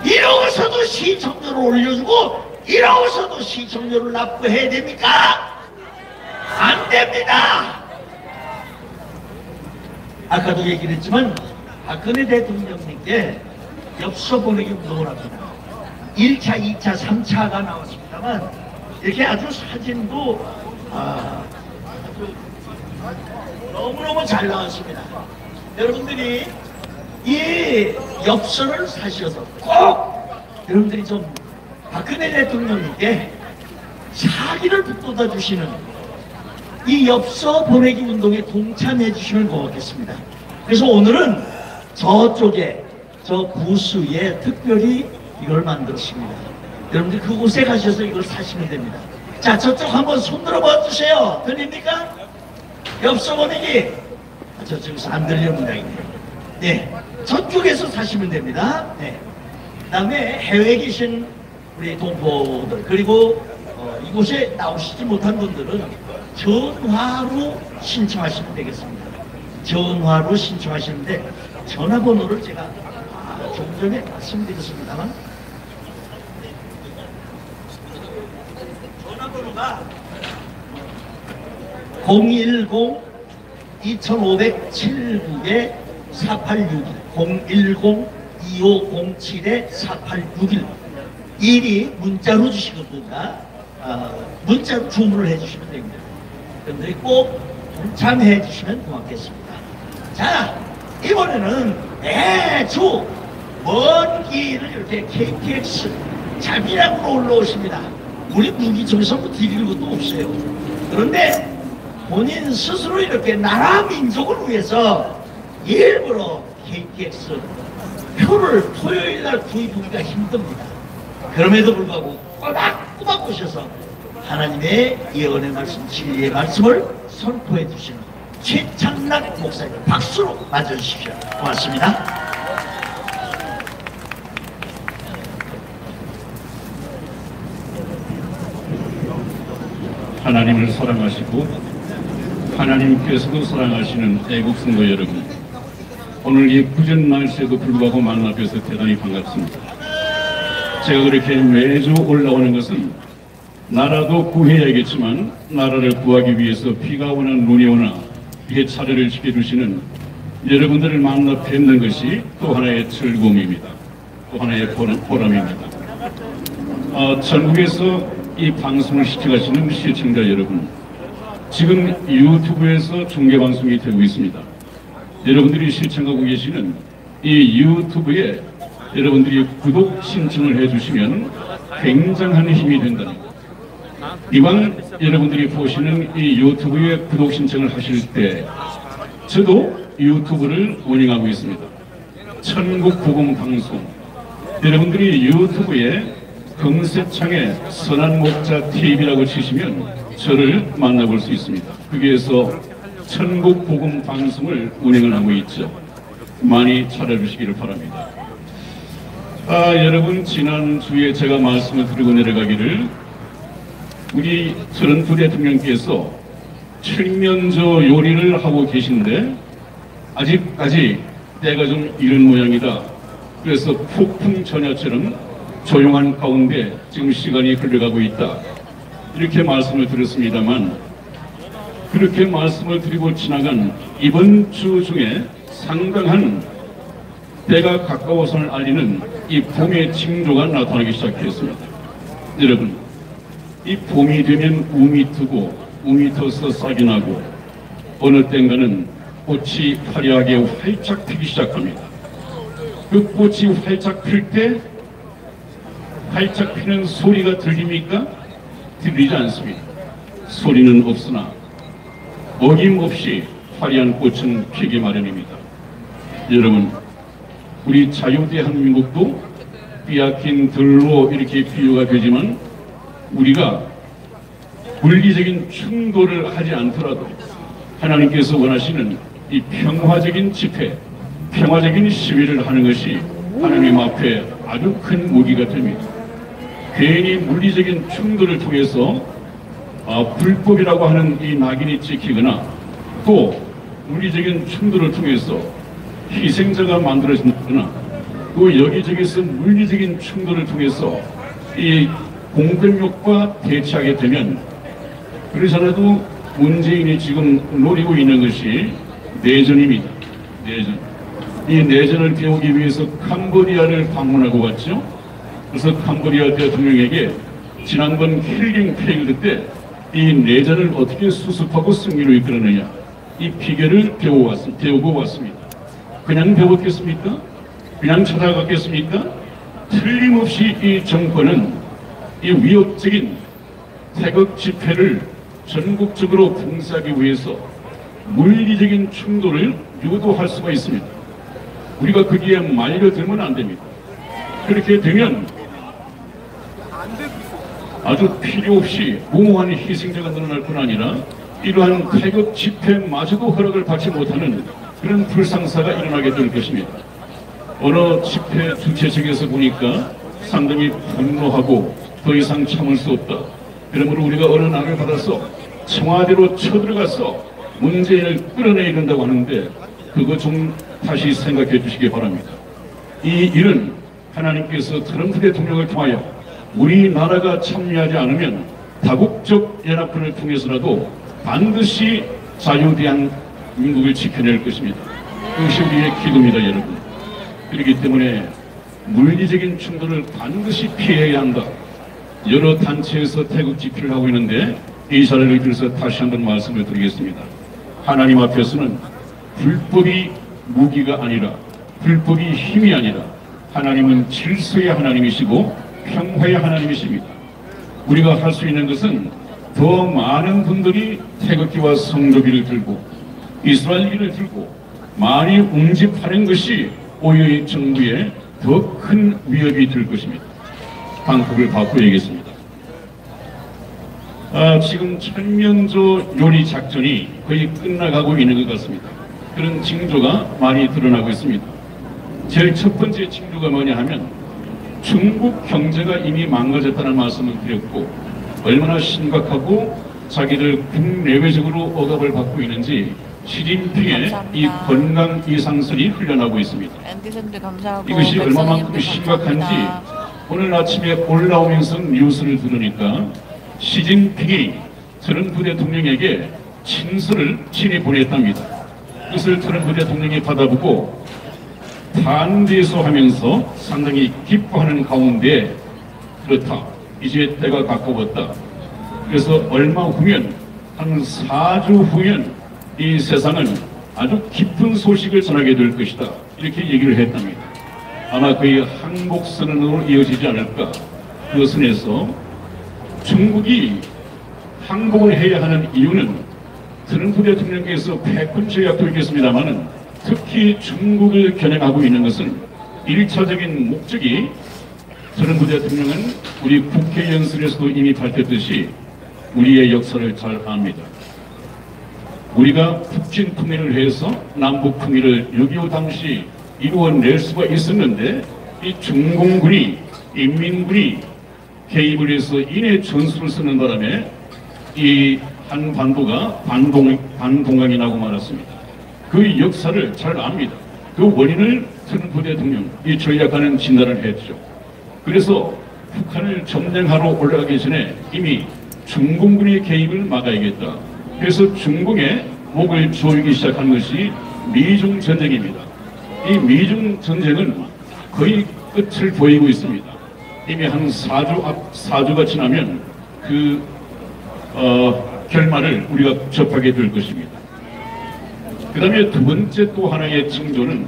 이러고서도 시청료를 올려주고 이러고서도 시청료를 납부해야 됩니까? 안 됩니다. 아까도 얘기를 했지만 박근혜 대통령님께 엽서 보내기 운동을 합니다. 1차, 2차, 3차가 나왔습니다만 이렇게 아주 사진도 아주 너무너무 잘 나왔습니다. 여러분들이 이 엽서를 사셔서 꼭 여러분들이 좀 박근혜 대통령님께 사기를 북돋아 주시는 이 엽서 보내기 운동에 동참해 주시면 고맙겠습니다. 그래서 오늘은 저쪽에 저 부스에 특별히 이걸 만들었습니다. 여러분들 그곳에 가셔서 이걸 사시면 됩니다. 자, 저쪽 한번 손 들어봐 주세요. 들립니까? 엽서 보내기. 저쪽에서 안 들립니다. 네, 저쪽에서 사시면 됩니다. 네. 그 다음에 해외에 계신 우리 동포들 그리고 이곳에 나오시지 못한 분들은 전화로 신청하시면 되겠습니다. 전화로 신청하시는데 전화번호를 제가 좀 전에 말씀드렸습니다만 전화번호가 010-2500-79에 4861 010-2507에 4861 일이 문자로 주시거든요. 문자로 주문을 해주시면 됩니다. 여러분들이 꼭 동참해 주시면 고맙겠습니다. 자, 이번에는 매주 먼 길을 이렇게 KTX 자비랑으로 올라오십니다. 우리 무기청에서 뭐 드릴 것도 없어요. 그런데 본인 스스로 이렇게 나라 민족을 위해서 일부러 KTX 표를 토요일날 구입하기가 힘듭니다. 그럼에도 불구하고 꼬박꼬박 오셔서 하나님의 예언의 말씀, 진리의 말씀을 선포해 주시는 최창락 목사님 박수로 맞아주십시오. 고맙습니다.
하나님을 사랑하시고 하나님께서도 사랑하시는 애국성도 여러분, 오늘 이 구전 날씨에도 불구하고 만나 뵈서 대단히 반갑습니다. 제가 그렇게 매주 올라오는 것은 나라도 구해야겠지만 나라를 구하기 위해서 비가 오나 눈이 오나 이 차례를 지켜주시는 여러분들을 만나 뵙는 것이 또 하나의 즐거움입니다. 또 하나의 보람입니다. 전국에서 이 방송을 시청하시는 시청자 여러분, 지금 유튜브에서 중계방송이 되고 있습니다. 여러분들이 시청하고 계시는 이 유튜브에 여러분들이 구독 신청을 해주시면 굉장한 힘이 된다는 것. 이왕 여러분들이 보시는 이 유튜브에 구독 신청을 하실 때 저도 유튜브를 운영하고 있습니다. 천국복음방송. 여러분들이 유튜브에 검색창에 선한목자 TV라고 치시면 저를 만나볼 수 있습니다. 거기에서 천국복음방송을 운영을 하고 있죠. 많이 찾아주시기를 바랍니다. 여러분, 지난주에 제가 말씀을 드리고 내려가기를 우리 트럼프 대통령께서 칠면조 요리를 하고 계신데 아직까지 때가 좀 이른 모양이다. 그래서 폭풍 전야처럼 조용한 가운데 지금 시간이 흘러가고 있다. 이렇게 말씀을 드렸습니다만, 그렇게 말씀을 드리고 지나간 이번 주 중에 상당한 때가 가까워서를 알리는 이 봄의 징조가 나타나기 시작했습니다. 여러분, 이 봄이 되면 움이 트고 움이 터서 싹이 나고 어느 땐가는 꽃이 화려하게 활짝 피기 시작합니다. 그 꽃이 활짝 필 때 활짝 피는 소리가 들립니까? 들리지 않습니다. 소리는 없으나 어김없이 화려한 꽃은 피기 마련입니다. 여러분, 우리 자유대한민국도 삐약긴 들로 이렇게 비유가 되지만 우리가 물리적인 충돌을 하지 않더라도 하나님께서 원하시는 이 평화적인 집회, 평화적인 시위를 하는 것이 하나님 앞에 아주 큰 무기가 됩니다. 괜히 물리적인 충돌을 통해서 불법이라고 하는 이 낙인이 찍히거나 또 물리적인 충돌을 통해서 희생자가 만들어진다거나 또 여기저기서 물리적인 충돌을 통해서 이 공권력과 대치하게 되면 그래서라도 문재인이 지금 노리고 있는 것이 내전입니다. 내전. 이 내전을 배우기 위해서 캄보디아를 방문하고 갔죠. 그래서 캄보디아 대통령에게 지난번 힐링 페이드 때 이 내전을 어떻게 수습하고 승리로 이끌었느냐 이 비결을 배우고 왔습니다. 그냥 배웠겠습니까? 그냥 찾아갔겠습니까? 틀림없이 이 정권은 이 위협적인 태극 집회를 전국적으로 봉쇄하기 위해서 물리적인 충돌을 유도할 수가 있습니다. 우리가 거기에 말려들면 안 됩니다. 그렇게 되면 아주 필요 없이 무모한 희생자가 늘어날 뿐 아니라 이러한 태극 집회마저도 허락을 받지 못하는 그런 불상사가 일어나게 될 것입니다. 어느 집회 주최 측에서 보니까 상당히 분노하고 더 이상 참을 수 없다. 그러므로 우리가 어느 날을 받아서 청와대로 쳐들어가서 문재인을 끌어내야 된다고 하는데 그거 좀 다시 생각해 주시기 바랍니다. 이 일은 하나님께서 트럼프 대통령을 통하여 우리나라가 참여하지 않으면 다국적 연합군을 통해서라도 반드시 자유대한민국을 지켜낼 것입니다. 그것이 우리의 기도입니다, 여러분. 그렇기 때문에 물리적인 충돌을 반드시 피해야 한다. 여러 단체에서 태극 집회를 하고 있는데 이 자리를 빌어서 다시 한번 말씀을 드리겠습니다. 하나님 앞에서는 불법이 무기가 아니라 불법이 힘이 아니라 하나님은 질서의 하나님이시고 평화의 하나님이십니다. 우리가 할 수 있는 것은 더 많은 분들이 태극기와 성조기를 들고 이스라엘기를 들고 많이 웅집하는 것이 오히려 이 정부에 더 큰 위협이 될 것입니다. 방법을 바꿔야겠습니다. 지금 천면조 요리 작전이 거의 끝나가고 있는 것 같습니다. 그런 징조가 많이 드러나고 있습니다. 제일 첫 번째 징조가 뭐냐 하면 중국 경제가 이미 망가졌다는 말씀을 드렸고 얼마나 심각하고 자기들 국내외적으로 억압을 받고 있는지 시진핑의 이 건강 이상설이 흘러나오고 있습니다. 이것이 얼마만큼 심각한지 오늘 아침에 올라오면서 뉴스를 들으니까 시진핑이 트럼프 대통령에게 친서를 보냈답니다. 그것을 트럼프 대통령이 받아보고 반대소하면서 상당히 기뻐하는 가운데 그렇다. 이제 때가 가까웠다. 그래서 얼마 후면 한 4주 후면 이 세상은 아주 기쁜 소식을 전하게 될 것이다. 이렇게 얘기를 했답니다. 아마 거의 항복선언으로 이어지지 않을까. 그 선에서 중국이 항복을 해야 하는 이유는 트럼프 대통령께서 패권 제약도 있겠습니다만은 특히 중국을 겨냥하고 있는 것은 1차적인 목적이 트럼프 대통령은 우리 국회 연설에서도 이미 밝혔듯이 우리의 역사를 잘 압니다. 우리가 북진 통일을 해서 남북 통일을 6.25 당시 이루어낼 수가 있었는데 이 중공군이 인민군이 개입을 해서 인해 전술을 쓰는 바람에 이 한반도가 반동강이 나고 말았습니다. 그 역사를 잘 압니다. 그 원인을 트럼프 대통령이 전략하는 진단을 했죠. 그래서 북한을 점령하러 올라가기 전에 이미 중공군의 개입을 막아야겠다. 그래서 중공의 목을 조이기 시작한 것이 미중 전쟁입니다. 이 미중 전쟁은 거의 끝을 보이고 있습니다. 이미 한 4주가 지나면 그 결말을 우리가 접하게 될 것입니다. 그 다음에 두 번째 또 하나의 징조는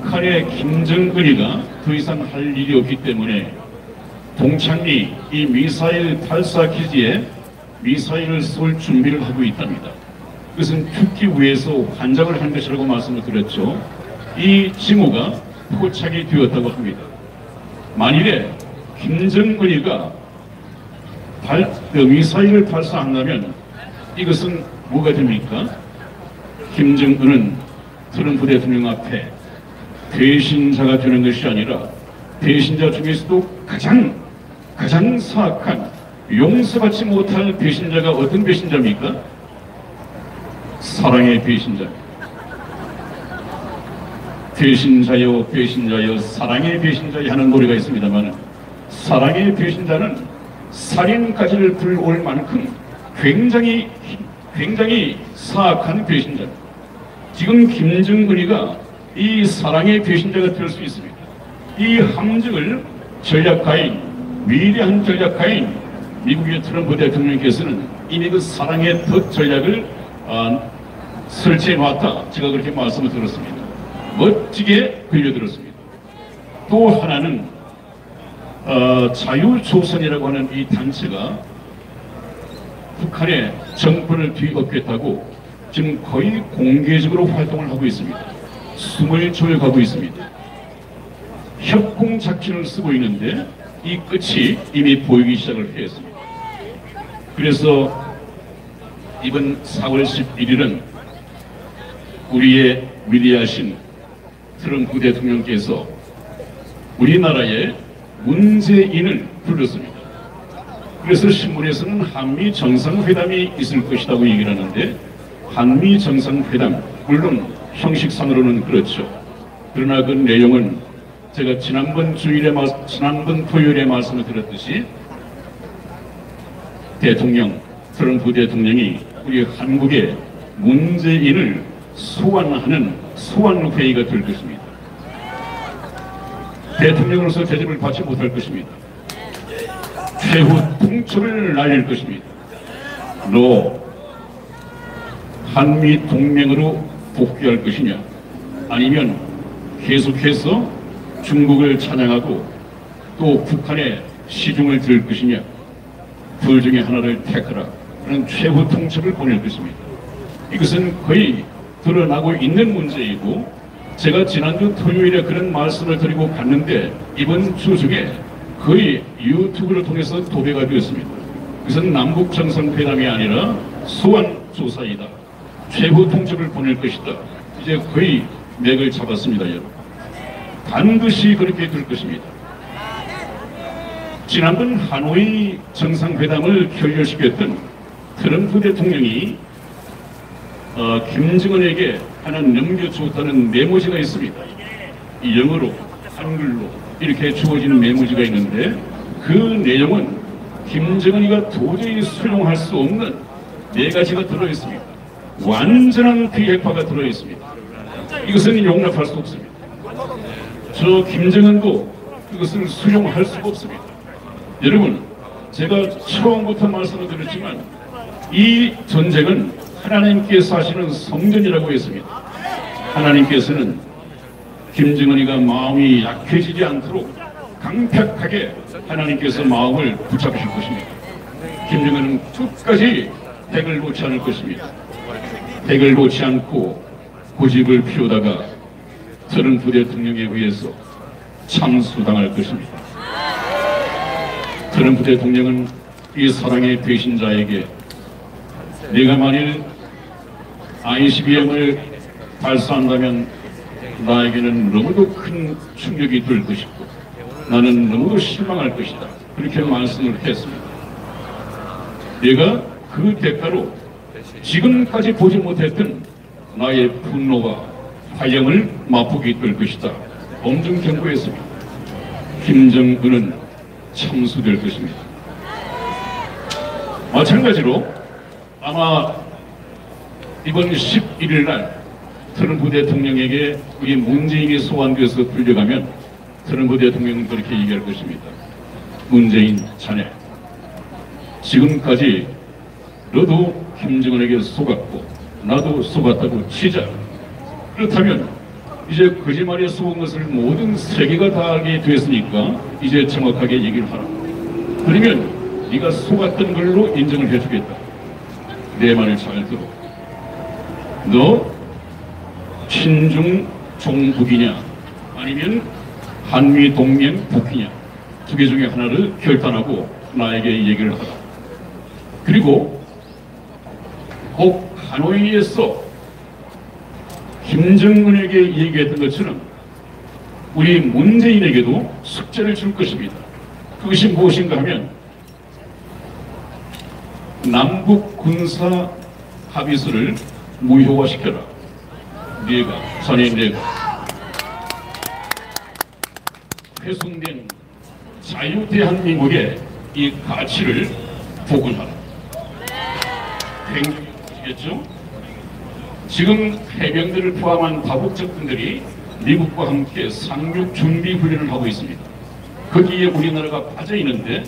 북한의 김정은이가 더 이상 할 일이 없기 때문에 동창리 이 미사일 발사 기지에 미사일을 쏠 준비를 하고 있답니다. 그것은 죽기 위해서 환장을 한 것이라고 말씀을 드렸죠. 이 징후가 포착이 되었다고 합니다. 만일에 김정은이가 미사일을 발사한다면 이것은 뭐가 됩니까? 김정은은 트럼프 대통령 앞에 배신자가 되는 것이 아니라 배신자 중에서도 가장 사악한 용서받지 못할 배신자가 어떤 배신자입니까? 사랑의 배신자. 배신자여 배신자여 사랑의 배신자여 하는 노래가 있습니다만, 사랑의 배신자는 살인까지를 불올 만큼 굉장히 사악한 배신자. 지금 김정은이가 이 사랑의 배신자가 될 수 있습니다. 이 함정을 전략가인, 위대한 전략가인 미국의 트럼프 대통령께서는 이미 그 사랑의 덫 전략을 설치해 놨다. 제가 그렇게 말씀을 들었습니다. 멋지게 빌려들었습니다. 또 하나는 자유조선이라고 하는 이 단체가 북한의 정권을 뒤엎겠다고 지금 거의 공개적으로 활동을 하고 있습니다. 숨을 조여가고 있습니다. 협공작전을 쓰고 있는데 이 끝이 이미 보이기 시작을 했습니다. 그래서 이번 4월 11일은 우리의 위대하신 트럼프 대통령께서 우리나라에 문재인을 불렀습니다. 그래서 신문에서는 한미 정상회담이 있을 것이라고 얘기를 하는데, 한미 정상회담, 물론 형식상으로는 그렇죠. 그러나 그 내용은 제가 지난번 토요일에 말씀을 드렸듯이 트럼프 대통령이 우리 한국의 문재인을 소환하는 소환회의가 될 것입니다. 대통령으로서 대접을 받지 못할 것입니다. 최후 통첩을 날릴 것입니다. 너 한미 동맹으로 복귀할 것이냐, 아니면 계속해서 중국을 찬양하고 또 북한의 시중을 들을 것이냐, 둘 중에 하나를 택하라. 그런 최후 통첩을 보낼 것입니다. 이것은 거의 드러나고 있는 문제이고, 제가 지난주 토요일에 그런 말씀을 드리고 갔는데 이번 주 중에 거의 유튜브를 통해서 도배가 되었습니다. 그것은 남북 정상회담이 아니라 소환 조사이다. 최후 통첩을 보낼 것이다. 이제 거의 맥을 잡았습니다, 여러분. 반드시 그렇게 될 것입니다. 지난번 하노이 정상회담을 결렬시켰던 트럼프 대통령이 김정은에게 하나 넘겨주었다는 메모지가 있습니다. 영어로, 한글로 이렇게 주어지는 메모지가 있는데, 그 내용은 김정은이가 도저히 수용할 수 없는 4가지가 들어있습니다. 완전한 비핵화가 들어있습니다. 이것은 용납할 수 없습니다. 저 김정은도 그것을 수용할 수가 없습니다. 여러분, 제가 처음부터 말씀을 드렸지만 이 전쟁은 하나님께서 하시는 성전이라고 했습니다. 하나님께서는 김정은이가 마음이 약해지지 않도록 강력하게 하나님께서 마음을 붙잡으실 것입니다. 김정은은 끝까지 핵을 놓지 않을 것입니다. 핵을 놓지 않고 고집을 피우다가 트럼프 대통령에 의해서 참수당할 것입니다. 트럼프 대통령은 이 사랑의 배신자에게 네가 만일 ICBM을 발사한다면 나에게는 너무도 큰 충격이 될 것이고 나는 너무도 실망할 것이다. 그렇게 말씀을 했습니다. 내가 그 대가로 지금까지 보지 못했던 나의 분노와 화형을 맛보게 될 것이다. 엄중 경고했습니다. 김정은은 참수될 것입니다. 마찬가지로 아마 이번 11일 날 트럼프 대통령에게 우리 문재인이 소환되어서 불려가면 트럼프 대통령은 그렇게 얘기할 것입니다. 문재인 자네, 지금까지 너도 김정은에게 속았고 나도 속았다고 치자. 그렇다면 이제 거짓말에 속은 것을 모든 세계가 다 알게 됐으니까 이제 정확하게 얘기를 하라. 그러면 네가 속았던 걸로 인정을 해주겠다. 내 말을 잘 들어. 너 친중 종북이냐 아니면 한미 동맹 북이냐 두 개 중에 하나를 결단하고 나에게 얘기를 하라. 그리고 꼭 하노이에서 김정은에게 얘기했던 것처럼 우리 문재인에게도 숙제를 줄 것입니다. 그것이 무엇인가 하면 남북 군사 합의서를 무효화시켜라. 네가 선임내가 훼손된 자유대한민국의 이 가치를 복원하라. 행정이겠죠? 지금 해병들을 포함한 다국적군들이 미국과 함께 상륙 준비 훈련을 하고 있습니다. 거기에 우리나라가 빠져 있는데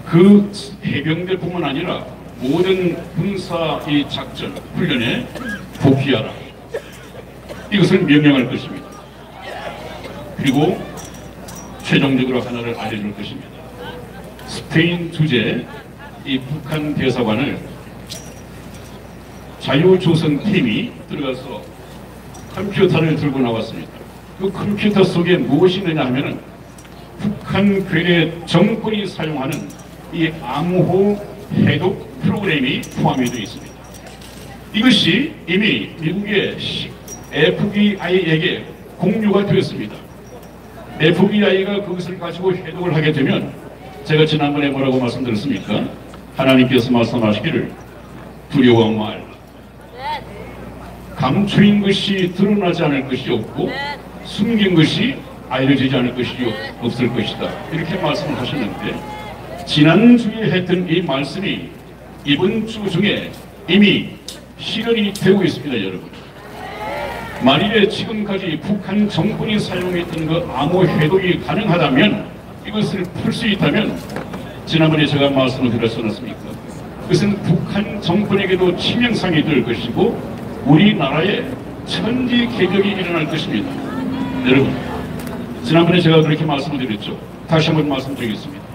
그 해병대뿐만 아니라 모든 군사 이 작전 훈련에 복귀하라. 이것을 명령할 것입니다. 그리고 최종적으로 하나를 알려줄 것입니다. 스페인 주재 이 북한 대사관을 자유조선 팀이 들어가서 컴퓨터를 들고 나왔습니다. 그 컴퓨터 속에 무엇이 있느냐 하면은 북한 괴뢰 정권이 사용하는 이 암호 해독 프로그램이 포함이 되어 있습니다. 이것이 이미 미국의 FBI에게 공유가 되었습니다. FBI가 그것을 가지고 해독을 하게 되면 제가 지난번에 뭐라고 말씀드렸습니까? 하나님께서 말씀하시기를 두려워 말라. 감추인 것이 드러나지 않을 것이 없고 숨긴 것이 알려지지 않을 것이 없을 것이다. 이렇게 말씀을 하셨는데 지난주에 했던 이 말씀이 이번 주 중에 이미 실현이 되고 있습니다. 여러분, 만일에 지금까지 북한 정권이 사용했던 그 암호 해독이 가능하다면 이것을 풀 수 있다면 지난번에 제가 말씀을 드렸지 않았습니까? 그것은 북한 정권에게도 치명상이 될 것이고 우리나라에 천지개벽이 일어날 것입니다. 여러분, 지난번에 제가 그렇게 말씀을 드렸죠. 다시 한번 말씀드리겠습니다.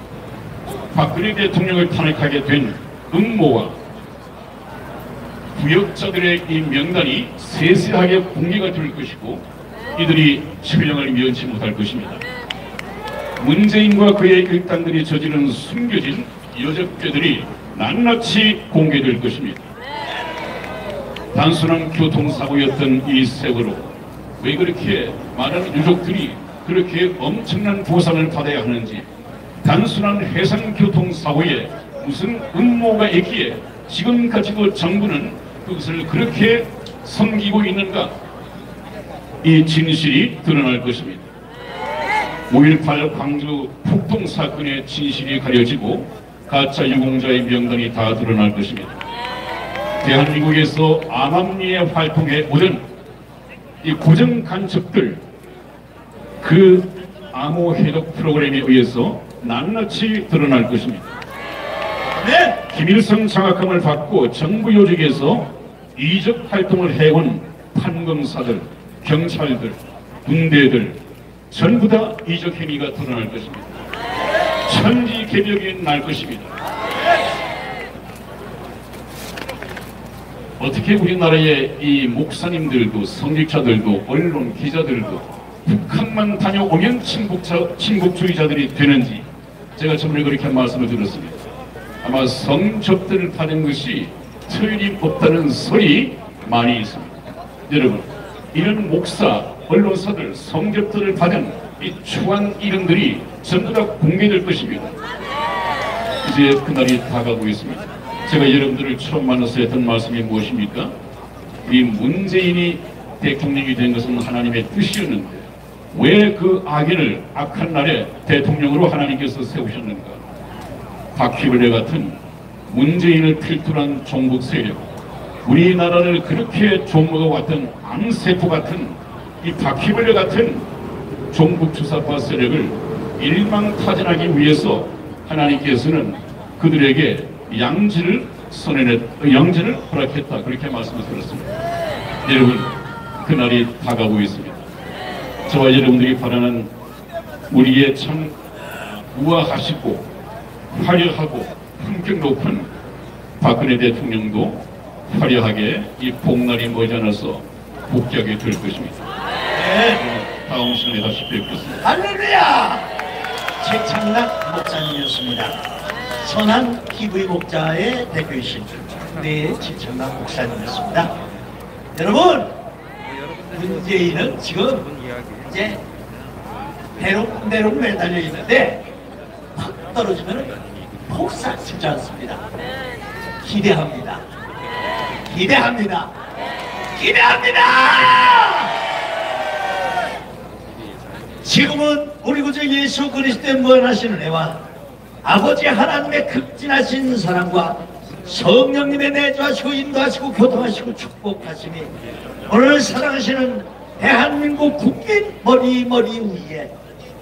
박근혜 대통령을 탄핵하게 된 음모와 부역자들의 이 명단이 세세하게 공개가 될 것이고 이들이 처형을 면치 못할 것입니다. 문재인과 그의 일당들이 저지른 숨겨진 여적죄들이 낱낱이 공개될 것입니다. 단순한 교통사고였던 이 세월호, 왜 그렇게 많은 유족들이 그렇게 엄청난 보상을 받아야 하는지, 단순한 해상교통사고에 무슨 음모가 있기에 지금까지도 정부는 그것을 그렇게 섬기고 있는가? 이 진실이 드러날 것입니다. 5.18 광주 폭동사건의 진실이 가려지고 가짜 유공자의 명단이 다 드러날 것입니다. 대한민국에서 암암리에 활동해 오던 이 고정 간첩들, 그 암호 해독 프로그램에 의해서 낱낱이 드러날 것입니다.
네.
김일성 장악함을 받고 정부 요직에서 이적 활동을 해온 판검사들, 경찰들, 군대들 전부 다 이적 행위가 드러날 것입니다. 천지개벽이 날 것입니다. 어떻게 우리나라의 이 목사님들도 성직자들도 언론 기자들도 북한만 다녀오면 친북주의자들이 되는지 제가 전에 그렇게 말씀을 드렸습니다. 아마 성접대를 받은 것이 틀림없다는 설이 많이 있습니다. 여러분, 이런 목사, 언론사들, 성접대를 받은 이 추한 이름들이 전부 다 공개될 것입니다. 이제 그날이 다가오고 있습니다. 제가 여러분들을 처음 만나서 했던 말씀이 무엇입니까? 이 문재인이 대통령이 된 것은 하나님의 뜻이었는데 왜 그 악인을 악한 날에 대통령으로 하나님께서 세우셨는가? 바퀴벌레 같은 문재인을 필두한 종북 세력, 우리나라를 그렇게 좀먹어왔던 암세포 같은 이 바퀴벌레 같은 종북 주사파 세력을 일망타진하기 위해서 하나님께서는 그들에게 양지를 허락했다, 그렇게 말씀을 드렸습니다. 여러분, 그날이 다가오고 있습니다. 저와 여러분들이 바라는 우리의 참 우아하시고 화려하고 품격 높은 박근혜 대통령도 화려하게 이 복날이 머지않아서 복귀하게 될 것입니다.
네.
다음 시간에 다시 뵙겠습니다.
할렐루야! 최창락 목사님이었습니다. 선한 기부의 목자의 대표이신 우리 최창락 목사님이었습니다. 여러분, 문재인은 지금 이제 대롱대롱 매달려 있는데 확 떨어지면 폭삭치지 않습니다. 기대합니다. 기대합니다. 기대합니다. 지금은 우리 구주 예수 그리스도의 무한하신 은혜와 아버지 하나님의 극진하신 사랑과 성령님의 내주하시고 인도하시고 교통하시고 축복하심이 오늘 사랑하시는 대한민국 국민 머리 위에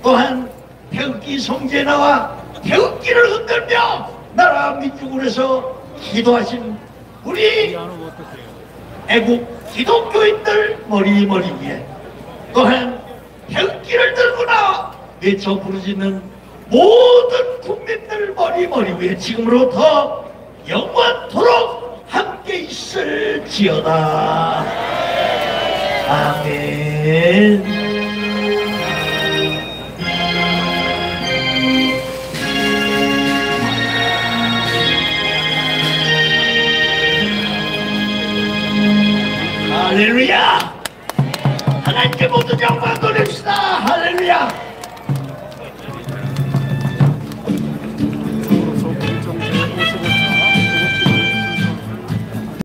또한 태극기 성지에 나와 태극기를 흔들며 나라 민족을 해서 기도하신 우리 애국 기독교인들 머리 위에 또한 태극기를 들고 나와 외쳐 부르짖는 모든 국민들 머리 위에 지금으로부터 영원토록 함께 있을지어다. 아멘. 할렐루야! 하나님께 모든 영광 돌립시다. 할렐루야!
좀 모습을